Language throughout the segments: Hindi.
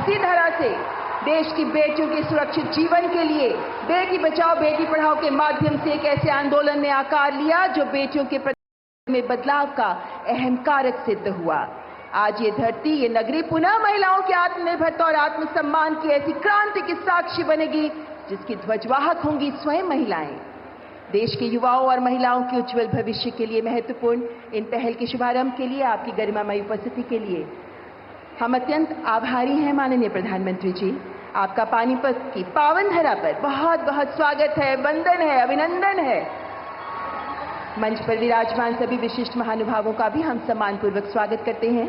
इसी तरह से देश की बेटियों के सुरक्षित जीवन के लिए बेटी बचाओ बेटी पढ़ाओ के माध्यम से एक ऐसे आंदोलन ने आकार लिया जो बेटियों के प्रति में बदलाव का अहम कारक सिद्ध हुआ। आज ये धरती, ये नगरी पुनः महिलाओं की आत्मनिर्भरता और आत्मसम्मान की ऐसी क्रांति की साक्षी बनेगी जिसकी ध्वजवाहक होंगी स्वयं महिलाएं। देश के युवाओं और महिलाओं के उज्जवल भविष्य के लिए महत्वपूर्ण इन पहल के शुभारंभ के लिए आपकी गरिमामयी उपस्थिति के लिए हम अत्यंत आभारी हैं माननीय प्रधानमंत्री जी। आपका पानीपत की पावन धरा पर बहुत बहुत स्वागत है, वंदन है, अभिनंदन है। मंच पर विराजमान सभी विशिष्ट महानुभावों का भी हम सम्मानपूर्वक स्वागत करते हैं।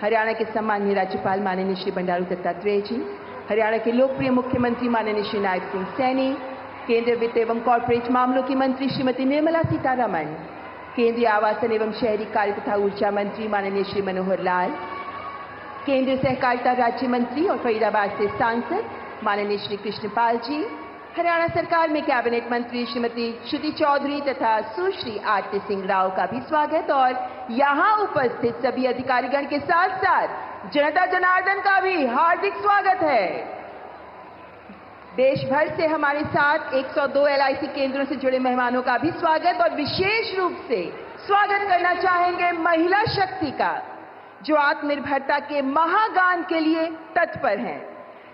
हरियाणा के सम्माननीय राज्यपाल माननीय श्री बंडारू दत्तात्रेय जी, हरियाणा के लोकप्रिय मुख्यमंत्री माननीय श्री नायब सिंह सैनी, केंद्रीय वित्त एवं कॉर्पोरेट मामलों की मंत्री श्रीमती निर्मला सीतारमण, केंद्रीय आवासन एवं शहरी कार्य तथा ऊर्जा मंत्री माननीय श्री मनोहर लाल, केंद्रीय सहकारिता राज्य मंत्री और फरीदाबाद से सांसद माननीय श्री कृष्णपाल जी, हरियाणा सरकार में कैबिनेट मंत्री श्रीमती श्रुति चौधरी तथा सुश्री आरती सिंह राव का भी स्वागत और यहां उपस्थित सभी अधिकारीगण के साथ साथ जनता जनार्दन का भी हार्दिक स्वागत है। देश भर से हमारे साथ 102 LIC केंद्रों से जुड़े मेहमानों का भी स्वागत और विशेष रूप से स्वागत करना चाहेंगे महिला शक्ति का जो आत्मनिर्भरता के महागान के लिए तत्पर हैं।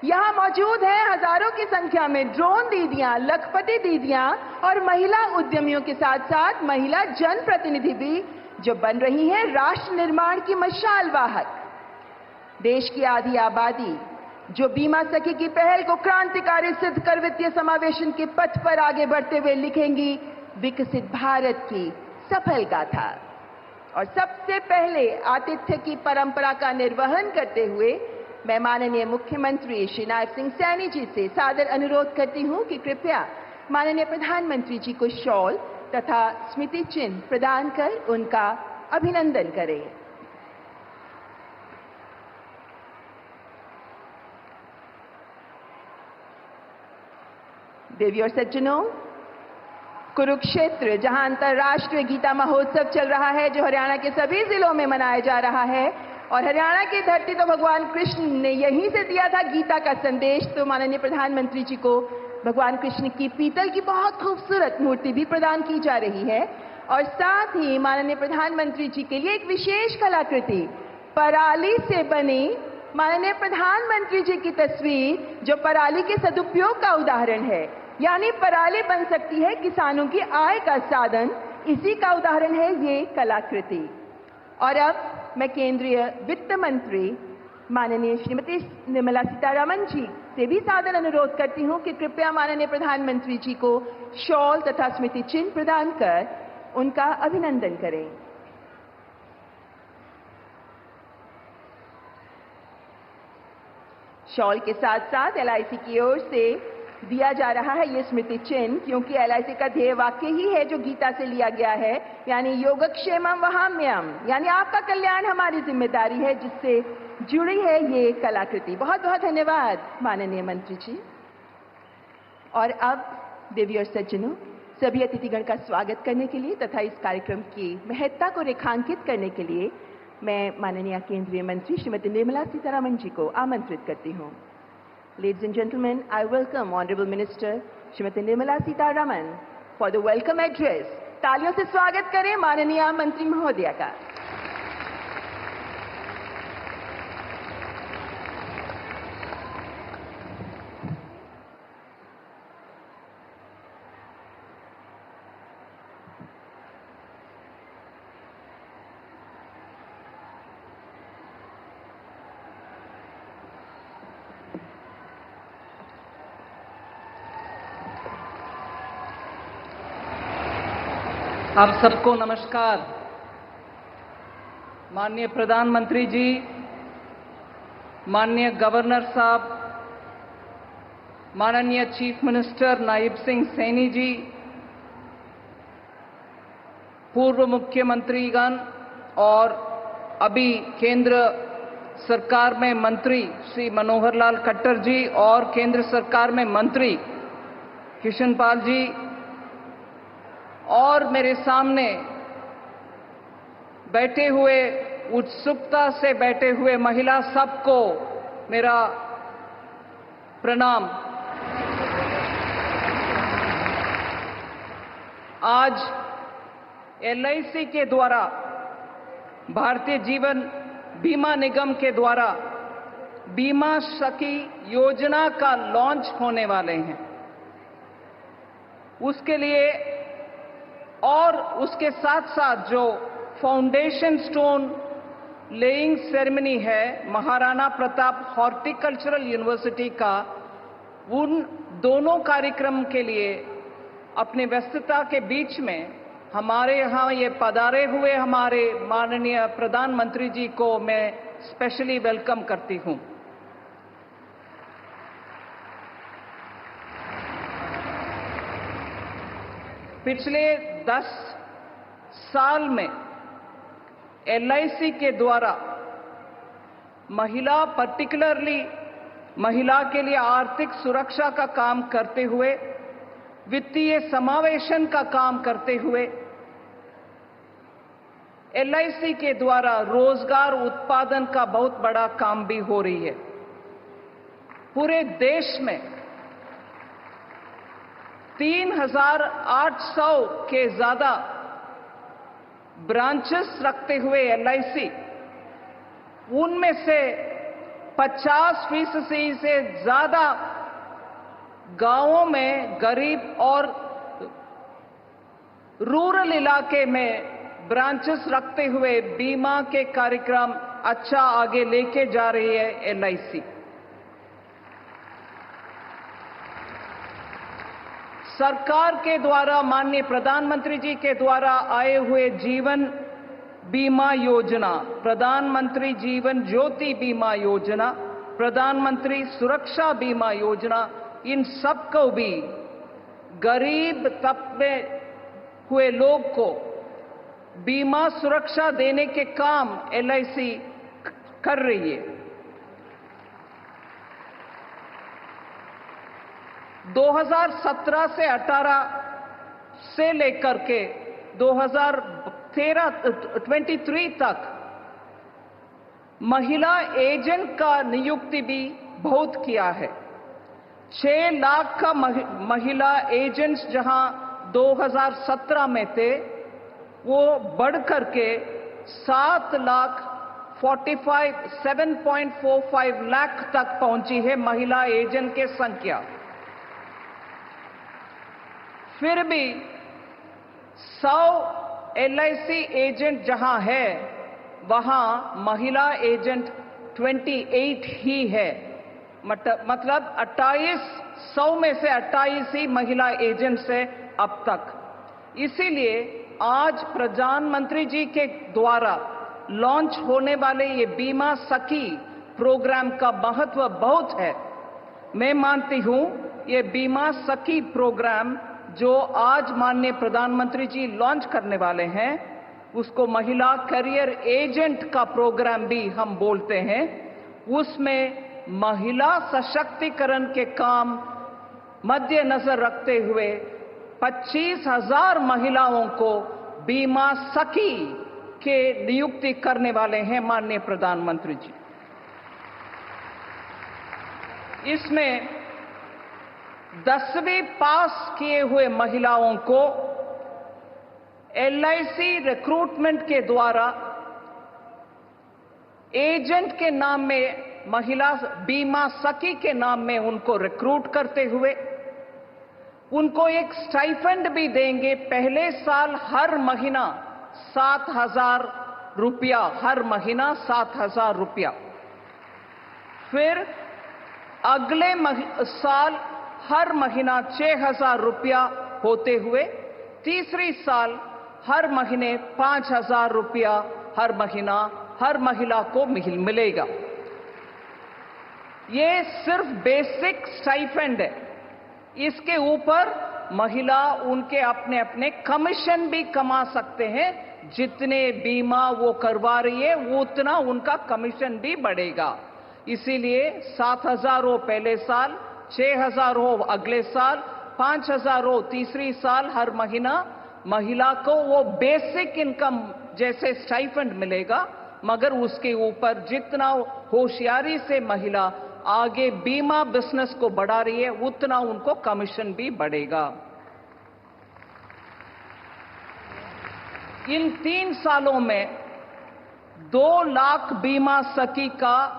यहां मौजूद हैं हजारों की संख्या में ड्रोन दीदियां, लखपति दीदियां और महिला उद्यमियों के साथ साथ महिला जनप्रतिनिधि भी जो बन रही हैं राष्ट्र निर्माण की मशाल वाहक। देश की आधी आबादी जो बीमा सखी की पहल को क्रांतिकारी सिद्ध कर वित्तीय समावेशन के पथ पर आगे बढ़ते हुए लिखेंगी विकसित भारत की सफल गाथा। और सबसे पहले आतिथ्य की परंपरा का निर्वहन करते हुए मैं माननीय मुख्यमंत्री श्री नायब सिंह सैनी जी से सादर अनुरोध करती हूं कि कृपया माननीय प्रधानमंत्री जी को शॉल तथा स्मृति चिन्ह प्रदान कर उनका अभिनंदन करें। देवी और सज्जनों, कुरुक्षेत्र जहां अंतर्राष्ट्रीय गीता महोत्सव चल रहा है जो हरियाणा के सभी जिलों में मनाया जा रहा है और हरियाणा की धरती तो भगवान कृष्ण ने यहीं से दिया था गीता का संदेश, तो माननीय प्रधानमंत्री जी को भगवान कृष्ण की पीतल की बहुत खूबसूरत मूर्ति भी प्रदान की जा रही है और साथ ही माननीय प्रधानमंत्री जी के लिए एक विशेष कलाकृति पराली से बनी माननीय प्रधानमंत्री जी की तस्वीर जो पराली के सदुपयोग का उदाहरण है, यानी पराली बन सकती है किसानों की आय का साधन, इसी का उदाहरण है ये कलाकृति। और अब मैं केंद्रीय वित्त मंत्री माननीय श्रीमती निर्मला सीतारमण जी से भी सादर अनुरोध करती हूं कि कृपया माननीय प्रधानमंत्री जी को शॉल तथा स्मृति चिन्ह प्रदान कर उनका अभिनंदन करें। शॉल के साथ साथ LIC की ओर से दिया जा रहा है ये स्मृति चिन्ह, क्योंकि LIC का ध्येय वाक्य ही है जो गीता से लिया गया है, यानी योगक्षेमम वहाम्यम, यानी आपका कल्याण हमारी जिम्मेदारी है, जिससे जुड़ी है ये कलाकृति। बहुत बहुत धन्यवाद माननीय मंत्री जी। और अब देवी और सज्जनों, सभी अतिथिगण का स्वागत करने के लिए तथा इस कार्यक्रम की महत्ता को रेखांकित करने के लिए मैं माननीय केंद्रीय मंत्री श्रीमती निर्मला सीतारमण जी को आमंत्रित करती हूँ। Ladies and gentlemen, I welcome Honorable Minister Srimati Nirmala Sitharaman for the welcome address. तालियों से स्वागत करें माननीय मंत्री महोदया का। आप सबको नमस्कार। माननीय प्रधानमंत्री जी, माननीय गवर्नर साहब, माननीय चीफ मिनिस्टर नायब सिंह सैनी जी, पूर्व मुख्यमंत्रीगण और अभी केंद्र सरकार में मंत्री श्री मनोहर लाल खट्टर जी और केंद्र सरकार में मंत्री कृष्णपाल जी और मेरे सामने बैठे हुए उत्सुकता से बैठे हुए महिला सबको मेरा प्रणाम। आज LIC के द्वारा, भारतीय जीवन बीमा निगम के द्वारा बीमा सखी योजना का लॉन्च होने वाले हैं। उसके लिए और उसके साथ साथ जो फाउंडेशन स्टोन लेइंग सेरेमनी है महाराणा प्रताप हॉर्टिकल्चरल यूनिवर्सिटी का, उन दोनों कार्यक्रम के लिए अपनी व्यस्तता के बीच में हमारे यहाँ ये पधारे हुए हमारे माननीय प्रधानमंत्री जी को मैं स्पेशली वेलकम करती हूँ। पिछले 10 साल में LIC के द्वारा महिला, पर्टिकुलरली महिला के लिए आर्थिक सुरक्षा का काम करते हुए, वित्तीय समावेशन का काम करते हुए, LIC के द्वारा रोजगार उत्पादन का बहुत बड़ा काम भी हो रही है। पूरे देश में 3,800 के ज्यादा ब्रांचेस रखते हुए LIC, उनमें से 50% से ज्यादा गांवों में, गरीब और रूरल इलाके में ब्रांचेस रखते हुए बीमा के कार्यक्रम अच्छा आगे लेके जा रही है LIC। सरकार के द्वारा, माननीय प्रधानमंत्री जी के द्वारा आए हुए जीवन बीमा योजना, प्रधानमंत्री जीवन ज्योति बीमा योजना, प्रधानमंत्री सुरक्षा बीमा योजना, इन सबको भी गरीब तबके हुए लोग को बीमा सुरक्षा देने के काम LIC कर रही है। 2017 से 18 से लेकर के 2023 तक महिला एजेंट का नियुक्ति भी बहुत किया है। 6 लाख का महिला एजेंट्स जहां 2017 में थे, वो बढ़कर के 7.45 लाख तक पहुंची है महिला एजेंट के संख्या। फिर भी 100 LIC एजेंट जहां है, वहां महिला एजेंट 28 ही है। मतलब 100 में से 28 ही महिला एजेंट्स है अब तक। इसीलिए आज प्रधानमंत्री जी के द्वारा लॉन्च होने वाले ये बीमा सखी प्रोग्राम का महत्व बहुत है। मैं मानती हूं ये बीमा सखी प्रोग्राम जो आज माननीय प्रधानमंत्री जी लॉन्च करने वाले हैं, उसको महिला करियर एजेंट का प्रोग्राम भी हम बोलते हैं। उसमें महिला सशक्तिकरण के काम मद्देनजर रखते हुए 25,000 महिलाओं को बीमा सखी के नियुक्ति करने वाले हैं माननीय प्रधानमंत्री जी। इसमें 10वीं पास किए हुए महिलाओं को LIC रिक्रूटमेंट के द्वारा एजेंट के नाम में, महिला बीमा सखी के नाम में उनको रिक्रूट करते हुए उनको एक स्टाइपेंड भी देंगे। पहले साल हर महीना 7,000 रुपया, हर महीना 7,000 रुपया। फिर अगले साल हर महीना 6,000 रुपया होते हुए तीसरी साल हर महीने 5,000 रुपया हर महीना हर महिला को मिलेगा। ये सिर्फ बेसिक स्टाइपेंड है। इसके ऊपर महिला उनके अपने अपने कमीशन भी कमा सकते हैं। जितने बीमा वो करवा रही है उतना उनका कमीशन भी बढ़ेगा। इसीलिए 7,000 हो पहले साल, 6,000 हो अगले साल, 5,000 हो तीसरी साल हर महीना महिला को वो बेसिक इनकम जैसे स्टाइपेंड मिलेगा, मगर उसके ऊपर जितना होशियारी से महिला आगे बीमा बिजनेस को बढ़ा रही है, उतना उनको कमीशन भी बढ़ेगा। इन 3 सालों में 2 लाख बीमा सखी का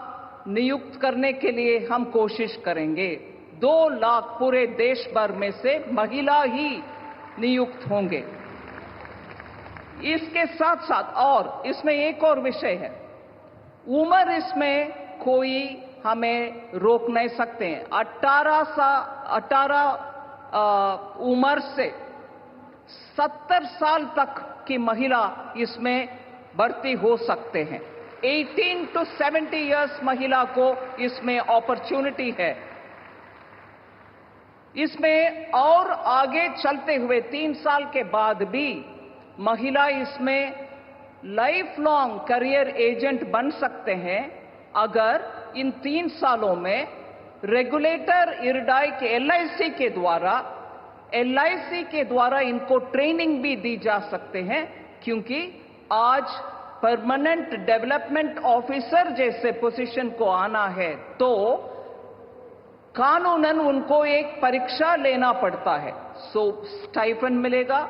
नियुक्त करने के लिए हम कोशिश करेंगे। 2 लाख पूरे देश भर में से महिला ही नियुक्त होंगे। इसके साथ साथ और इसमें एक और विषय है, उम्र इसमें कोई हमें रोक नहीं सकते हैं। 18 उम्र से 70 साल तक की महिला इसमें भर्ती हो सकते हैं। 18 to 70 इयर्स महिला को इसमें अपॉर्चुनिटी है। इसमें और आगे चलते हुए 3 साल के बाद भी महिला इसमें लाइफ लॉन्ग करियर एजेंट बन सकते हैं, अगर इन 3 सालों में रेगुलेटर इरडाई के LIC के द्वारा इनको ट्रेनिंग भी दी जा सकते हैं, क्योंकि आज परमानेंट डेवलपमेंट ऑफिसर जैसे पोजीशन को आना है तो कानूनन उनको एक परीक्षा लेना पड़ता है। सो स्टाइफन मिलेगा,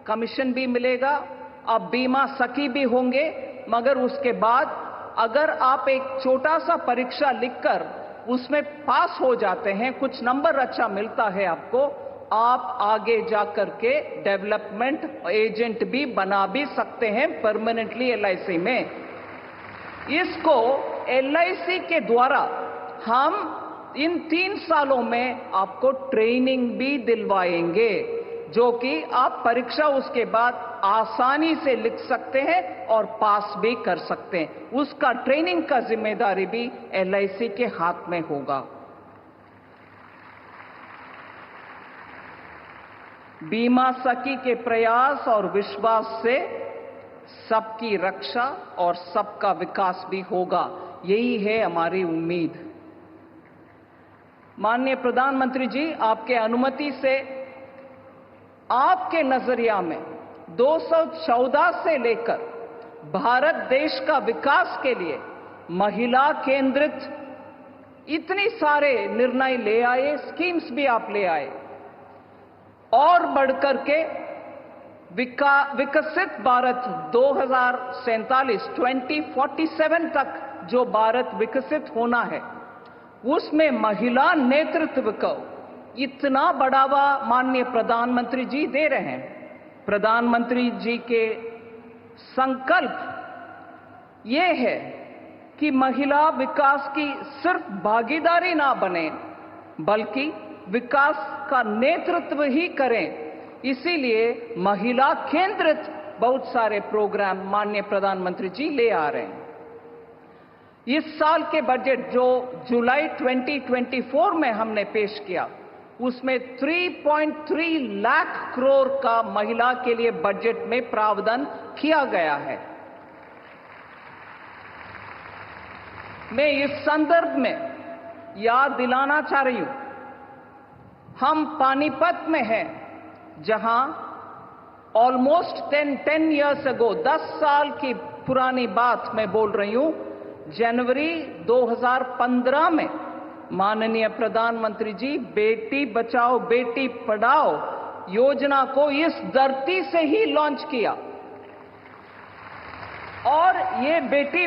कमीशन भी मिलेगा, आप बीमा सखी भी होंगे, मगर उसके बाद अगर आप एक छोटा सा परीक्षा लिखकर उसमें पास हो जाते हैं, कुछ नंबर अच्छा मिलता है आपको, आप आगे जाकर के डेवलपमेंट एजेंट भी बना भी सकते हैं परमानेंटली LIC में। इसको LIC के द्वारा हम इन 3 सालों में आपको ट्रेनिंग भी दिलवाएंगे, जो कि आप परीक्षा उसके बाद आसानी से लिख सकते हैं और पास भी कर सकते हैं। उसका ट्रेनिंग का जिम्मेदारी भी LIC के हाथ में होगा। बीमा सखी के प्रयास और विश्वास से सबकी रक्षा और सबका विकास भी होगा, यही है हमारी उम्मीद। माननीय प्रधानमंत्री जी, आपके अनुमति से आपके नजरिया में 214 से लेकर भारत देश का विकास के लिए महिला केंद्रित इतनी सारे निर्णय ले आए, स्कीम्स भी आप ले आए, और बढ़कर के विकसित भारत 2047 तक जो भारत विकसित होना है, उसमें महिला नेतृत्व को इतना बढ़ावा माननीय प्रधानमंत्री जी दे रहे हैं। प्रधानमंत्री जी के संकल्प ये है कि महिला विकास की सिर्फ भागीदारी ना बने, बल्कि विकास का नेतृत्व ही करें। इसीलिए महिला केंद्रित बहुत सारे प्रोग्राम माननीय प्रधानमंत्री जी ले आ रहे हैं। इस साल के बजट जो जुलाई 2024 में हमने पेश किया, उसमें 3.3 लाख करोड़ का महिला के लिए बजट में प्रावधान किया गया है। मैं इस संदर्भ में याद दिलाना चाह रही हूं, हम पानीपत में हैं, जहां ऑलमोस्ट 10 इयर्स अगो, 10 साल की पुरानी बात मैं बोल रही हूं, जनवरी 2015 में माननीय प्रधानमंत्री जी बेटी बचाओ बेटी पढ़ाओ योजना को इस धरती से ही लॉन्च किया। और ये बेटी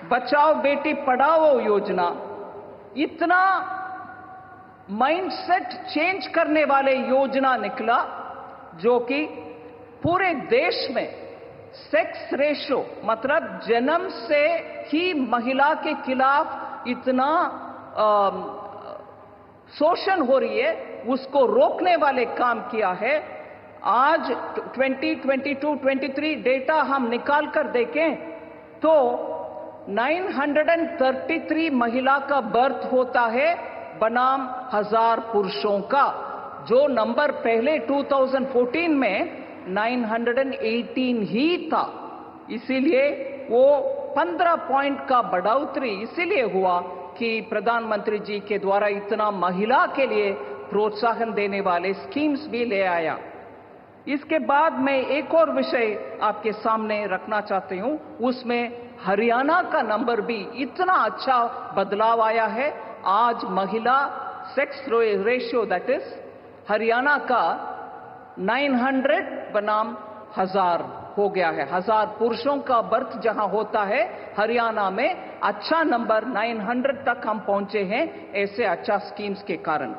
बचाओ बेटी पढ़ाओ योजना इतना माइंडसेट चेंज करने वाले योजना निकला, जो कि पूरे देश में सेक्स रेशो मतलब जन्म से ही महिला के खिलाफ इतना शोषण हो रही है, उसको रोकने वाले काम किया है। आज 2022-23 डेटा हम निकाल कर देखें तो 933 महिला का बर्थ होता है बनाम 1000 पुरुषों का, जो नंबर पहले 2014 में 918 ही था। इसीलिए वो 15 पॉइंट का बढ़ोतरी इसीलिए हुआ कि प्रधानमंत्री जी के द्वारा इतना महिला के लिए प्रोत्साहन देने वाले स्कीम्स भी ले आया। इसके बाद मैं एक और विषय आपके सामने रखना चाहती हूं, उसमें हरियाणा का नंबर भी इतना अच्छा बदलाव आया है। आज महिला sex ratio that is Haryana का 900 बनाम 1000 हो गया है। 1000 पुरुषों का बर्थ जहां होता है, हरियाणा में अच्छा नंबर 900 तक हम पहुंचे हैं, ऐसे अच्छा स्कीम्स के कारण।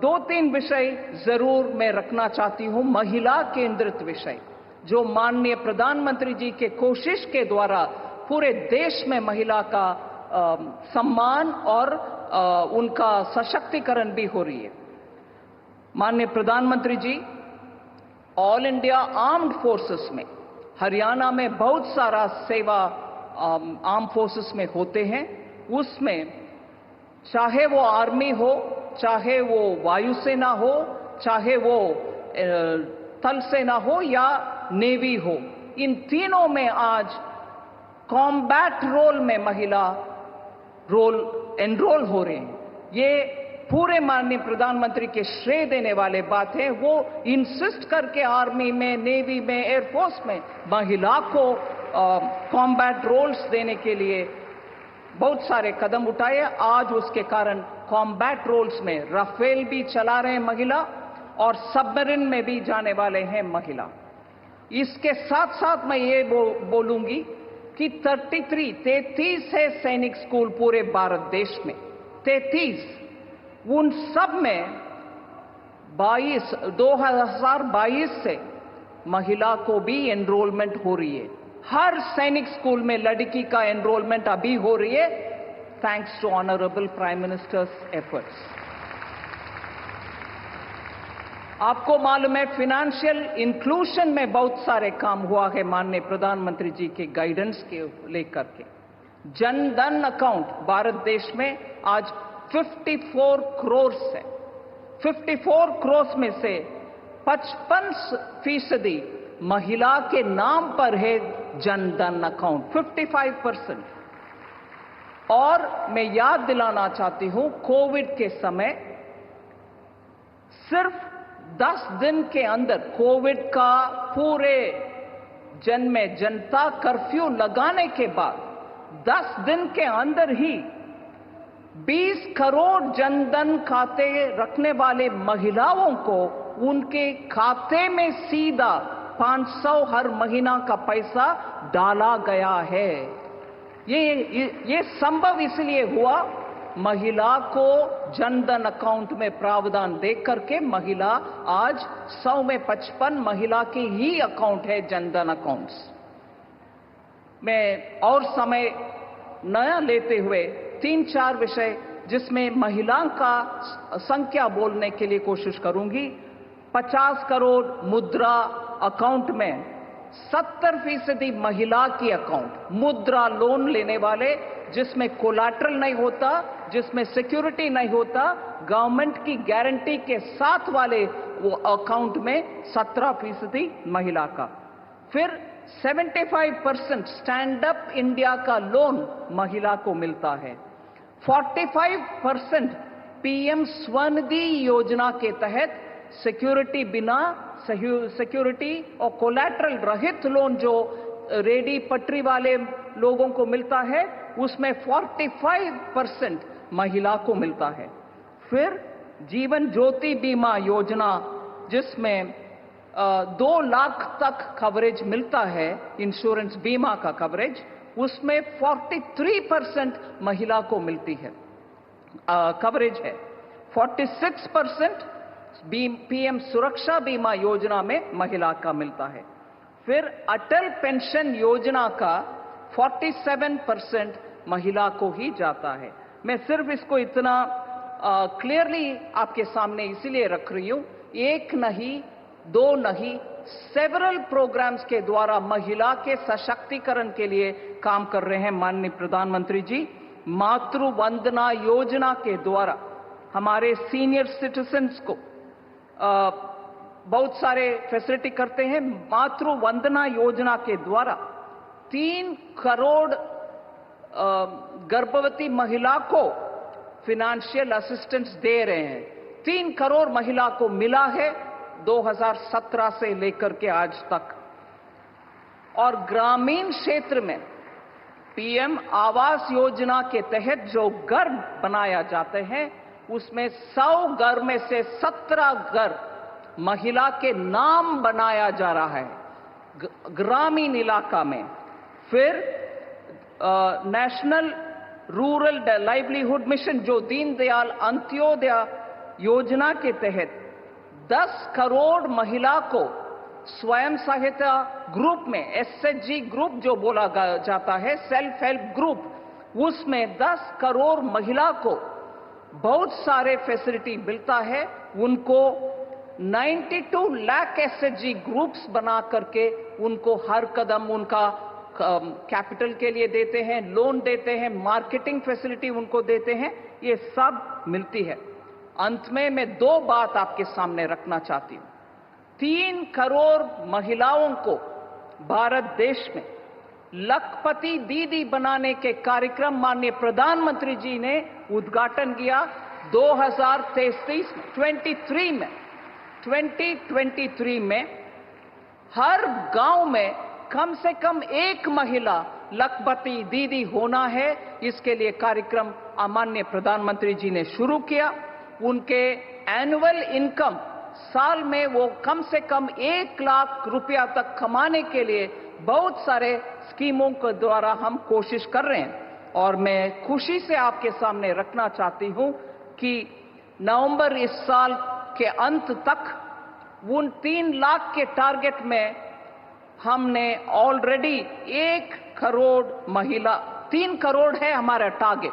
2-3 विषय जरूर मैं रखना चाहती हूं। महिला केंद्रित विषय, जो माननीय प्रधानमंत्री जी के कोशिश के द्वारा पूरे देश में महिला का सम्मान और उनका सशक्तिकरण भी हो रही है। माननीय प्रधानमंत्री जी ऑल इंडिया आर्म्ड फोर्सेस में, हरियाणा में बहुत सारा सेवा आर्म फोर्सेस में होते हैं। उसमें चाहे वो आर्मी हो, चाहे वो वायुसेना हो, चाहे वो थल सेना हो या नेवी हो, इन तीनों में आज कॉम्बैट रोल में महिला एनरोल हो रहे हैं। ये पूरे माननीय प्रधानमंत्री के श्रेय देने वाले बात है। वो इंसिस्ट करके आर्मी में, नेवी में, एयरफोर्स में महिला को कॉम्बैट रोल्स देने के लिए बहुत सारे कदम उठाए। आज उसके कारण कॉम्बैट रोल्स में राफेल भी चला रहे हैं महिला, और सबमरीन में भी जाने वाले हैं महिला। इसके साथ साथ मैं ये बोलूंगी कि 33 है सैनिक स्कूल पूरे भारत देश में, 33। उन सब में 2022 से महिला को भी एनरोलमेंट हो रही है। हर सैनिक स्कूल में लड़की का एनरोलमेंट अभी हो रही है, thanks to honourable prime minister's efforts. आपको मालूम है फाइनेंशियल इंक्लूजन में बहुत सारे काम हुआ है माननीय प्रधानमंत्री जी के गाइडेंस के लेकर के। जन धन अकाउंट भारत देश में आज 54 करोड़ है। 54 करोड़ में से 55% महिला के नाम पर है जन धन अकाउंट, 55%। और मैं याद दिलाना चाहती हूं, कोविड के समय सिर्फ 10 दिन के अंदर कोविड का पूरे जनता कर्फ्यू लगाने के बाद 10 दिन के अंदर ही 20 करोड़ जनधन खाते रखने वाले महिलाओं को उनके खाते में सीधा 500 हर महीना का पैसा डाला गया है। ये संभव इसलिए हुआ, महिला को जनधन अकाउंट में प्रावधान दे करके महिला आज 100 में 55 महिला के ही अकाउंट है जनधन अकाउंट्स में। और समय नया लेते हुए 3-4 विषय जिसमें महिला का संख्या बोलने के लिए कोशिश करूंगी। 50 करोड़ मुद्रा अकाउंट में 70% महिला की अकाउंट, मुद्रा लोन लेने वाले, जिसमें कोलैटरल नहीं होता, जिसमें सिक्योरिटी नहीं होता, गवर्नमेंट की गारंटी के साथ वाले वो अकाउंट में 17% महिला का। फिर 75% स्टैंड अप इंडिया का लोन महिला को मिलता है। 45% पीएम स्वनिधि योजना के तहत सिक्योरिटी और कोलैटरल रहित लोन जो रेडी पटरी वाले लोगों को मिलता है, उसमें 45% महिला को मिलता है। फिर जीवन ज्योति बीमा योजना, जिसमें 2 लाख तक कवरेज मिलता है, इंश्योरेंस बीमा का कवरेज, उसमें 43% महिला को मिलती है, कवरेज है। 46% पीएम सुरक्षा बीमा योजना में महिला का मिलता है। फिर अटल पेंशन योजना का 47% महिला को ही जाता है। मैं सिर्फ इसको इतना क्लियरली आपके सामने इसीलिए रख रही हूं, एक नहीं, 2 नहीं, सेवरल प्रोग्राम्स के द्वारा महिला के सशक्तिकरण के लिए काम कर रहे हैं माननीय प्रधानमंत्री जी। मातृ वंदना योजना के द्वारा हमारे सीनियर सिटीजन्स को बहुत सारे फैसिलिटी करते हैं। मातृ वंदना योजना के द्वारा 3 करोड़ गर्भवती महिला को फाइनेंशियल असिस्टेंस दे रहे हैं। 3 करोड़ महिला को मिला है 2017 से लेकर के आज तक। और ग्रामीण क्षेत्र में पीएम आवास योजना के तहत जो घर बनाया जाते हैं उसमें 100 घर में से 17 घर महिला के नाम बनाया जा रहा है ग्रामीण इलाका में। फिर नेशनल रूरल लाइवलीहुड मिशन जो दीनदयाल अंत्योदय योजना के तहत 10 करोड़ महिला को स्वयं सहायता ग्रुप में एसएचजी ग्रुप जो बोला जाता है सेल्फ हेल्प ग्रुप, उसमें 10 करोड़ महिला को बहुत सारे फैसिलिटी मिलता है। उनको 92 लाख एसएचजी ग्रुप्स बना करके उनको हर कदम उनका कैपिटल के लिए देते हैं, लोन देते हैं, मार्केटिंग फैसिलिटी उनको देते हैं, ये सब मिलती है। अंत में मैं 2 बात आपके सामने रखना चाहती हूं। 3 करोड़ महिलाओं को भारत देश में लखपति दीदी बनाने के कार्यक्रम माननीय प्रधानमंत्री जी ने उद्घाटन किया 2023 में हर गांव में कम से कम एक महिला लखपति दीदी होना है। इसके लिए कार्यक्रम माननीय प्रधानमंत्री जी ने शुरू किया। उनके एनुअल इनकम साल में वो कम से कम 1 लाख रुपया तक कमाने के लिए बहुत सारे स्कीमों के द्वारा हम कोशिश कर रहे हैं। और मैं खुशी से आपके सामने रखना चाहती हूं कि नवंबर इस साल के अंत तक उन 3 लाख के टारगेट में हमने ऑलरेडी 1 करोड़ महिला, 3 करोड़ है हमारा टारगेट,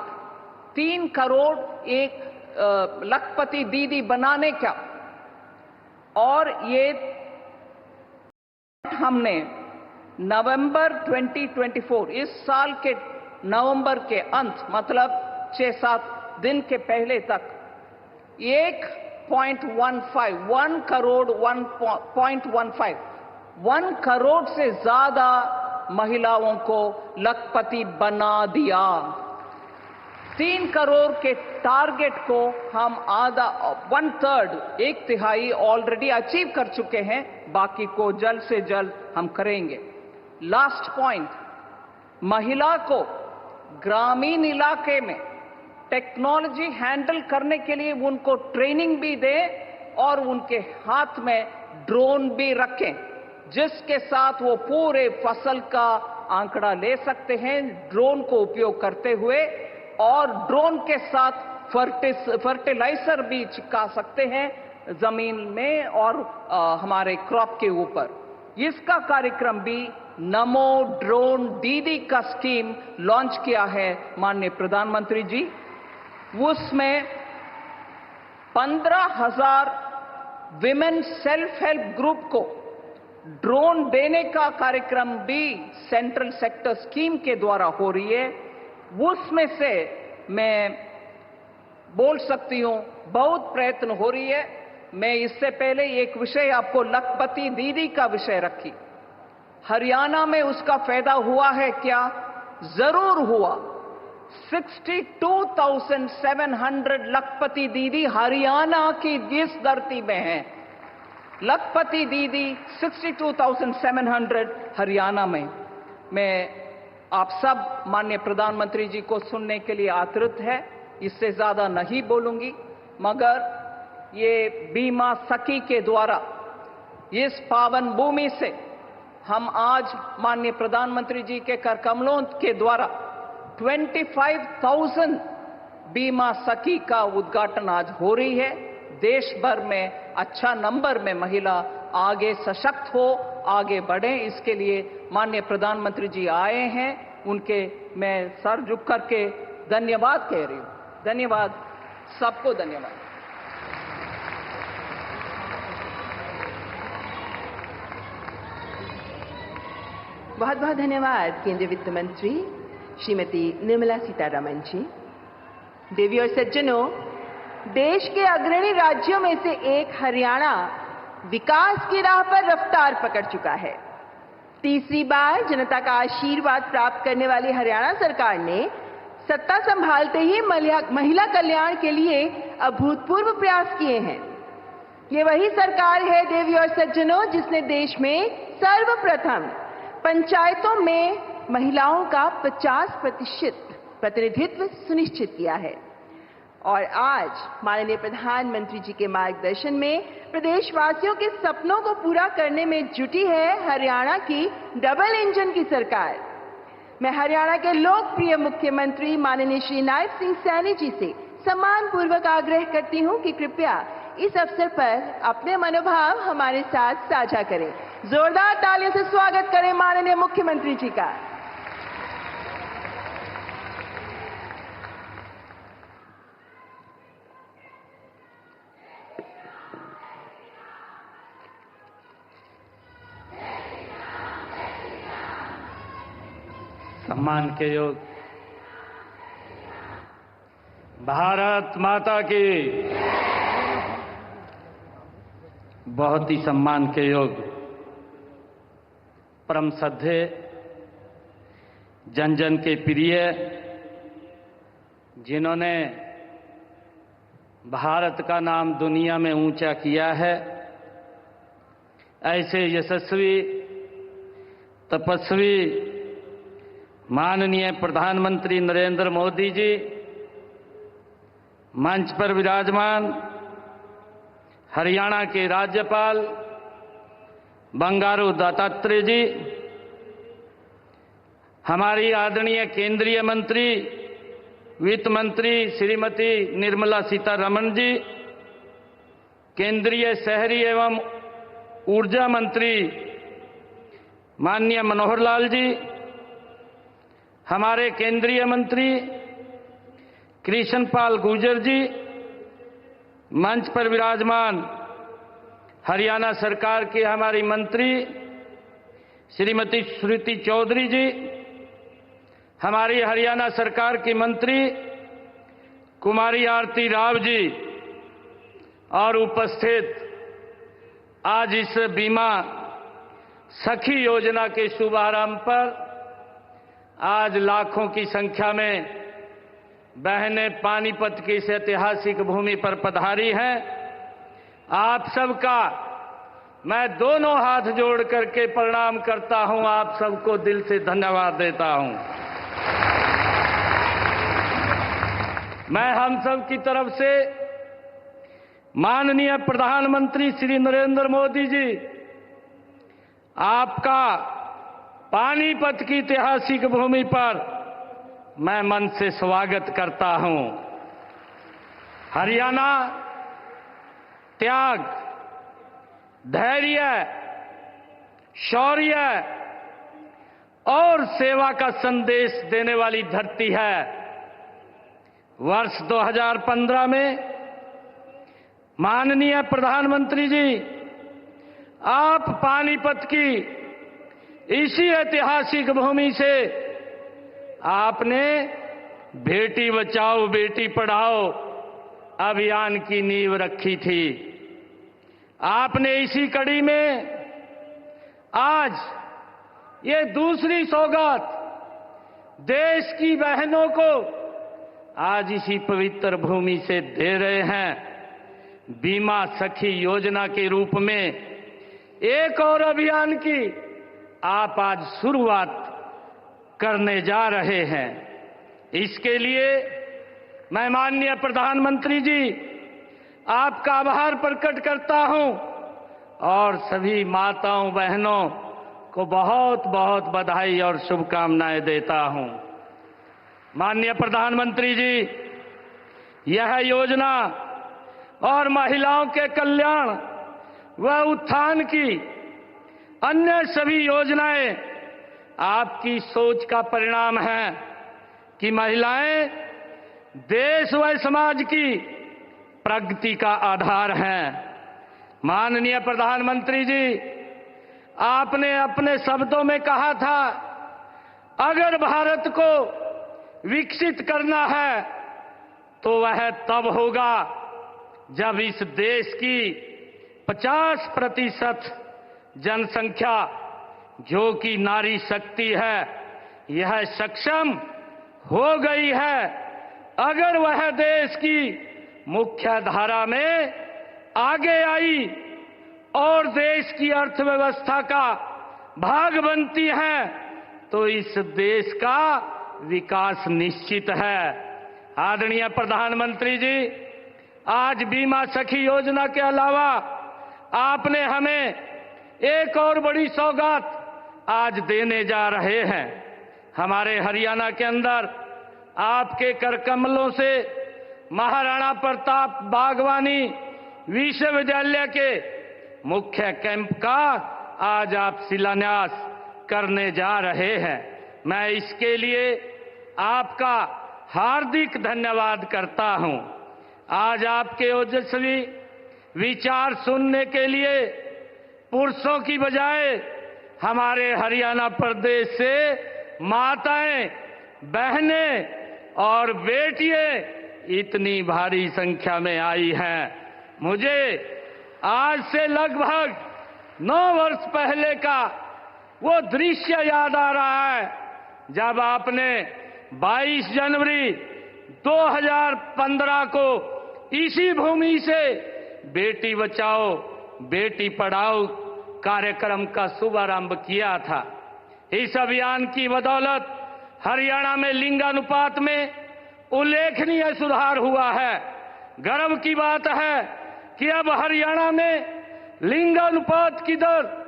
3 करोड़ एक लखपति दीदी बनाने का। और ये हमने नवंबर 2024 इस साल के नवंबर के अंत मतलब 6-7 दिन के पहले तक 1 करोड़ से ज्यादा महिलाओं को लखपति बना दिया। 3 करोड़ के टारगेट को हम आधा 1/3 1/3 ऑलरेडी अचीव कर चुके हैं, बाकी को जल्द से जल्द हम करेंगे। लास्ट पॉइंट, महिला को ग्रामीण इलाके में टेक्नोलॉजी हैंडल करने के लिए उनको ट्रेनिंग भी दें और उनके हाथ में ड्रोन भी रखें, जिसके साथ वो पूरे फसल का आंकड़ा ले सकते हैं ड्रोन को उपयोग करते हुए, और ड्रोन के साथ फर्टिलाइजर भी छिड़का सकते हैं जमीन में और हमारे क्रॉप के ऊपर। इसका कार्यक्रम भी नमो ड्रोन दीदी का स्कीम लॉन्च किया है माननीय प्रधानमंत्री जी। उसमें 15,000 विमेन सेल्फ हेल्प ग्रुप को ड्रोन देने का कार्यक्रम भी सेंट्रल सेक्टर स्कीम के द्वारा हो रही है। उसमें से मैं बोल सकती हूं बहुत प्रयत्न हो रही है। मैं इससे पहले एक विषय आपको लखपति दीदी का विषय रखी, हरियाणा में उसका फायदा हुआ है क्या? जरूर हुआ। 62,700 लखपति दीदी हरियाणा की इस धरती में हैं। लखपति दीदी 62,700 हरियाणा में। मैं आप सब माननीय प्रधानमंत्री जी को सुनने के लिए आतुर है, इससे ज्यादा नहीं बोलूंगी, मगर ये बीमा सखी के द्वारा इस पावन भूमि से हम आज माननीय प्रधानमंत्री जी के कर कमलों के द्वारा 25,000 बीमा सखी का उद्घाटन आज हो रही है। देश भर में अच्छा नंबर में महिला आगे सशक्त हो, आगे बढ़े, इसके लिए माननीय प्रधानमंत्री जी आए हैं। उनके मैं सर झुक करके धन्यवाद कह रही हूं। धन्यवाद, सबको धन्यवाद। बहुत बहुत धन्यवाद केंद्रीय वित्त मंत्री श्रीमती निर्मला सीतारमण जी। देवी और सज्जनों, देश के अग्रणी राज्यों में से एक हरियाणा विकास की राह पर रफ्तार पकड़ चुका है। तीसरी बार जनता का आशीर्वाद प्राप्त करने वाली हरियाणा सरकार ने सत्ता संभालते ही महिला कल्याण के लिए अभूतपूर्व प्रयास किए हैं। ये वही सरकार है देवी और सज्जनों, जिसने देश में सर्वप्रथम पंचायतों में महिलाओं का 50% प्रतिनिधित्व सुनिश्चित किया है। और आज माननीय प्रधानमंत्री जी के मार्गदर्शन में प्रदेशवासियों के सपनों को पूरा करने में जुटी है हरियाणा की डबल इंजन की सरकार। मैं हरियाणा के लोकप्रिय मुख्यमंत्री माननीय श्री नायब सिंह सैनी जी से सम्मानपूर्वक आग्रह करती हूं कि कृपया इस अवसर पर अपने मनोभाव हमारे साथ साझा करें। जोरदार तालियों से स्वागत करें माननीय मुख्यमंत्री जी का। सम्मान के योग भारत माता की बहुत ही सम्मान के योग परम श्रद्धेय जन जन के प्रिय जिन्होंने भारत का नाम दुनिया में ऊंचा किया है, ऐसे यशस्वी तपस्वी माननीय प्रधानमंत्री नरेंद्र मोदी जी, मंच पर विराजमान हरियाणा के राज्यपाल बंडारू दत्तात्रेय जी, हमारी आदरणीय केंद्रीय मंत्री वित्त मंत्री श्रीमती निर्मला सीतारमण जी, केंद्रीय शहरी एवं ऊर्जा मंत्री माननीय मनोहर लाल जी, हमारे केंद्रीय मंत्री कृष्णपाल गुर्जर जी, मंच पर विराजमान हरियाणा सरकार के हमारी मंत्री श्रीमती श्रुति चौधरी जी, हमारी हरियाणा सरकार की मंत्री कुमारी आरती राव जी, और उपस्थित आज इस बीमा सखी योजना के शुभारंभ पर आज लाखों की संख्या में बहनें पानीपत की इस ऐतिहासिक भूमि पर पधारी हैं। आप सबका मैं दोनों हाथ जोड़ करके प्रणाम करता हूं, आप सबको दिल से धन्यवाद देता हूं। मैं हम सब की तरफ से माननीय प्रधानमंत्री श्री नरेंद्र मोदी जी, आपका पानीपत की ऐतिहासिक भूमि पर मैं मन से स्वागत करता हूं। हरियाणा त्याग, धैर्य, शौर्य और सेवा का संदेश देने वाली धरती है। वर्ष 2015 में माननीय प्रधानमंत्री जी, आप पानीपत की इसी ऐतिहासिक भूमि से आपने बेटी बचाओ बेटी पढ़ाओ अभियान की नींव रखी थी। आपने इसी कड़ी में आज ये दूसरी सौगात देश की बहनों को आज इसी पवित्र भूमि से दे रहे हैं। बीमा सखी योजना के रूप में एक और अभियान की आप आज शुरुआत करने जा रहे हैं। इसके लिए मैं माननीय प्रधानमंत्री जी आपका आभार प्रकट करता हूं और सभी माताओं बहनों को बहुत बहुत बधाई और शुभकामनाएं देता हूं। माननीय प्रधानमंत्री जी, यह योजना और महिलाओं के कल्याण व उत्थान की अन्य सभी योजनाएं आपकी सोच का परिणाम है कि महिलाएं देश व समाज की प्रगति का आधार हैं। माननीय प्रधानमंत्री जी, आपने अपने शब्दों में कहा था, अगर भारत को विकसित करना है तो वह तब होगा जब इस देश की 50% जनसंख्या जो कि नारी शक्ति है, यह सक्षम हो गई है। अगर वह देश की मुख्य धारा में आगे आई और देश की अर्थव्यवस्था का भाग बनती है, तो इस देश का विकास निश्चित है। आदरणीय प्रधानमंत्री जी, आज बीमा सखी योजना के अलावा आपने हमें एक और बड़ी सौगात आज देने जा रहे हैं। हमारे हरियाणा के अंदर आपके कर कमलों से महाराणा प्रताप बागवानी विश्वविद्यालय के मुख्य कैंप का आज आप शिलान्यास करने जा रहे हैं। मैं इसके लिए आपका हार्दिक धन्यवाद करता हूं। आज आपके ओजस्वी विचार सुनने के लिए पुरुषों की बजाय हमारे हरियाणा प्रदेश से माताएं, बहनें और बेटियां इतनी भारी संख्या में आई हैं। मुझे आज से लगभग 9 वर्ष पहले का वो दृश्य याद आ रहा है जब आपने 22 जनवरी 2015 को इसी भूमि से बेटी बचाओ बेटी पढ़ाओ कार्यक्रम का शुभारंभ किया था। इस अभियान की बदौलत हरियाणा में लिंगानुपात में उल्लेखनीय सुधार हुआ है। गर्व की बात है कि अब हरियाणा में लिंगानुपात की दर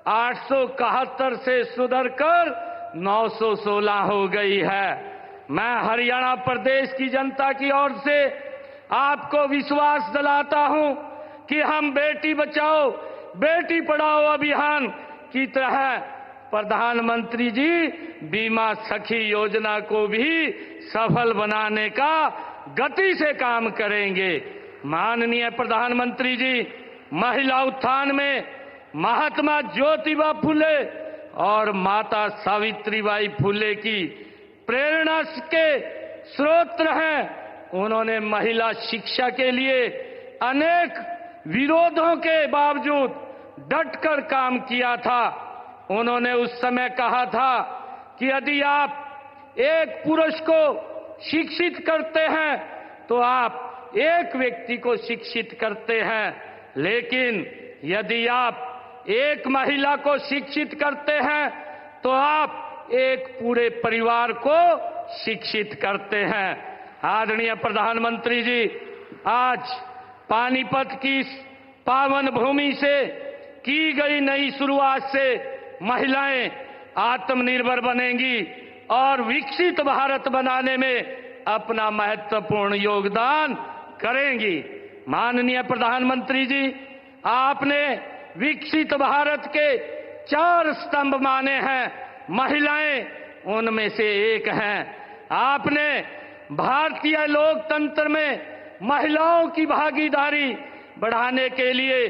871 से सुधरकर 916 हो गई है। मैं हरियाणा प्रदेश की जनता की ओर से आपको विश्वास दिलाता हूं कि हम बेटी बचाओ बेटी पढ़ाओ अभियान की तरह प्रधानमंत्री जी बीमा सखी योजना को भी सफल बनाने का गति से काम करेंगे। माननीय प्रधानमंत्री जी, महिला उत्थान में महात्मा ज्योतिबा फुले और माता सावित्रीबाई फुले की प्रेरणा के स्रोत हैं। उन्होंने महिला शिक्षा के लिए अनेक विरोधों के बावजूद डटकर काम किया था। उन्होंने उस समय कहा था कि यदि आप एक पुरुष को शिक्षित करते हैं तो आप एक व्यक्ति को शिक्षित करते हैं, लेकिन यदि आप एक महिला को शिक्षित करते हैं तो आप एक पूरे परिवार को शिक्षित करते हैं। आदरणीय प्रधानमंत्री जी, आज पानीपत की इस पावन भूमि से की गई नई शुरुआत से महिलाएं आत्मनिर्भर बनेंगी और विकसित भारत बनाने में अपना महत्वपूर्ण योगदान करेंगी। माननीय प्रधानमंत्री जी, आपने विकसित भारत के 4 स्तंभ माने हैं, महिलाएं उनमें से एक हैं। आपने भारतीय लोकतंत्र में महिलाओं की भागीदारी बढ़ाने के लिए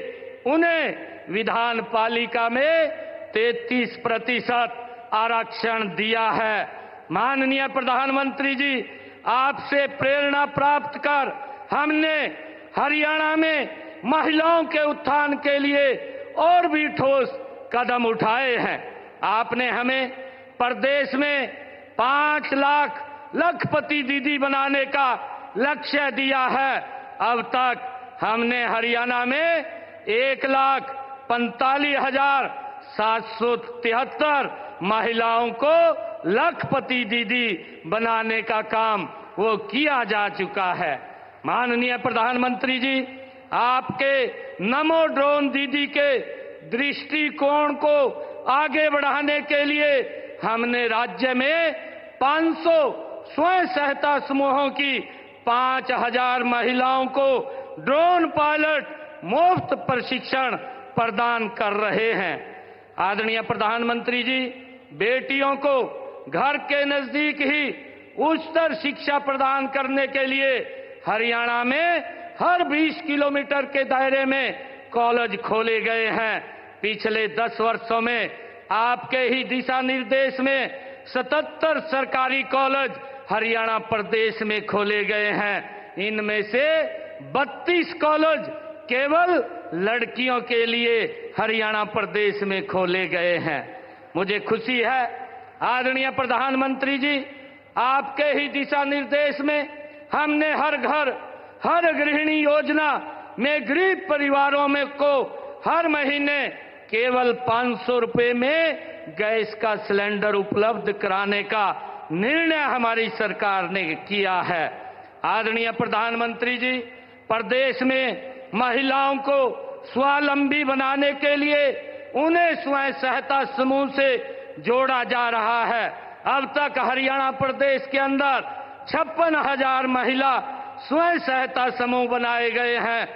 उन्हें विधान पालिका में 33% आरक्षण दिया है। माननीय प्रधानमंत्री जी, आपसे प्रेरणा प्राप्त कर हमने हरियाणा में महिलाओं के उत्थान के लिए और भी ठोस कदम उठाए हैं। आपने हमें प्रदेश में 5 लाख लखपति दीदी बनाने का लक्ष्य दिया है। अब तक हमने हरियाणा में 1,45,773 महिलाओं को लखपति दीदी बनाने का काम वो किया जा चुका है। माननीय प्रधानमंत्री जी, आपके नमो ड्रोन दीदी के दृष्टिकोण को आगे बढ़ाने के लिए हमने राज्य में 500 स्वयं सहायता समूहों की 5,000 महिलाओं को ड्रोन पायलट मुफ्त प्रशिक्षण प्रदान कर रहे हैं। आदरणीय प्रधानमंत्री जी, बेटियों को घर के नजदीक ही उच्चतर शिक्षा प्रदान करने के लिए हरियाणा में हर 20 किलोमीटर के दायरे में कॉलेज खोले गए हैं। पिछले 10 वर्षों में आपके ही दिशा निर्देश में 77 सरकारी कॉलेज हरियाणा प्रदेश में खोले गए हैं। इनमें से 32 कॉलेज केवल लड़कियों के लिए हरियाणा प्रदेश में खोले गए हैं। मुझे खुशी है आदरणीय प्रधानमंत्री जी, आपके ही दिशा निर्देश में हमने हर घर हर गृहिणी योजना में गरीब परिवारों में को हर महीने केवल 500 रुपए में गैस का सिलेंडर उपलब्ध कराने का निर्णय हमारी सरकार ने किया है। आदरणीय प्रधानमंत्री जी, प्रदेश में महिलाओं को स्वावलंबी बनाने के लिए उन्हें स्वयं सहायता समूह से जोड़ा जा रहा है। अब तक हरियाणा प्रदेश के अंदर 56,000 महिला स्वयं सहायता समूह बनाए गए हैं,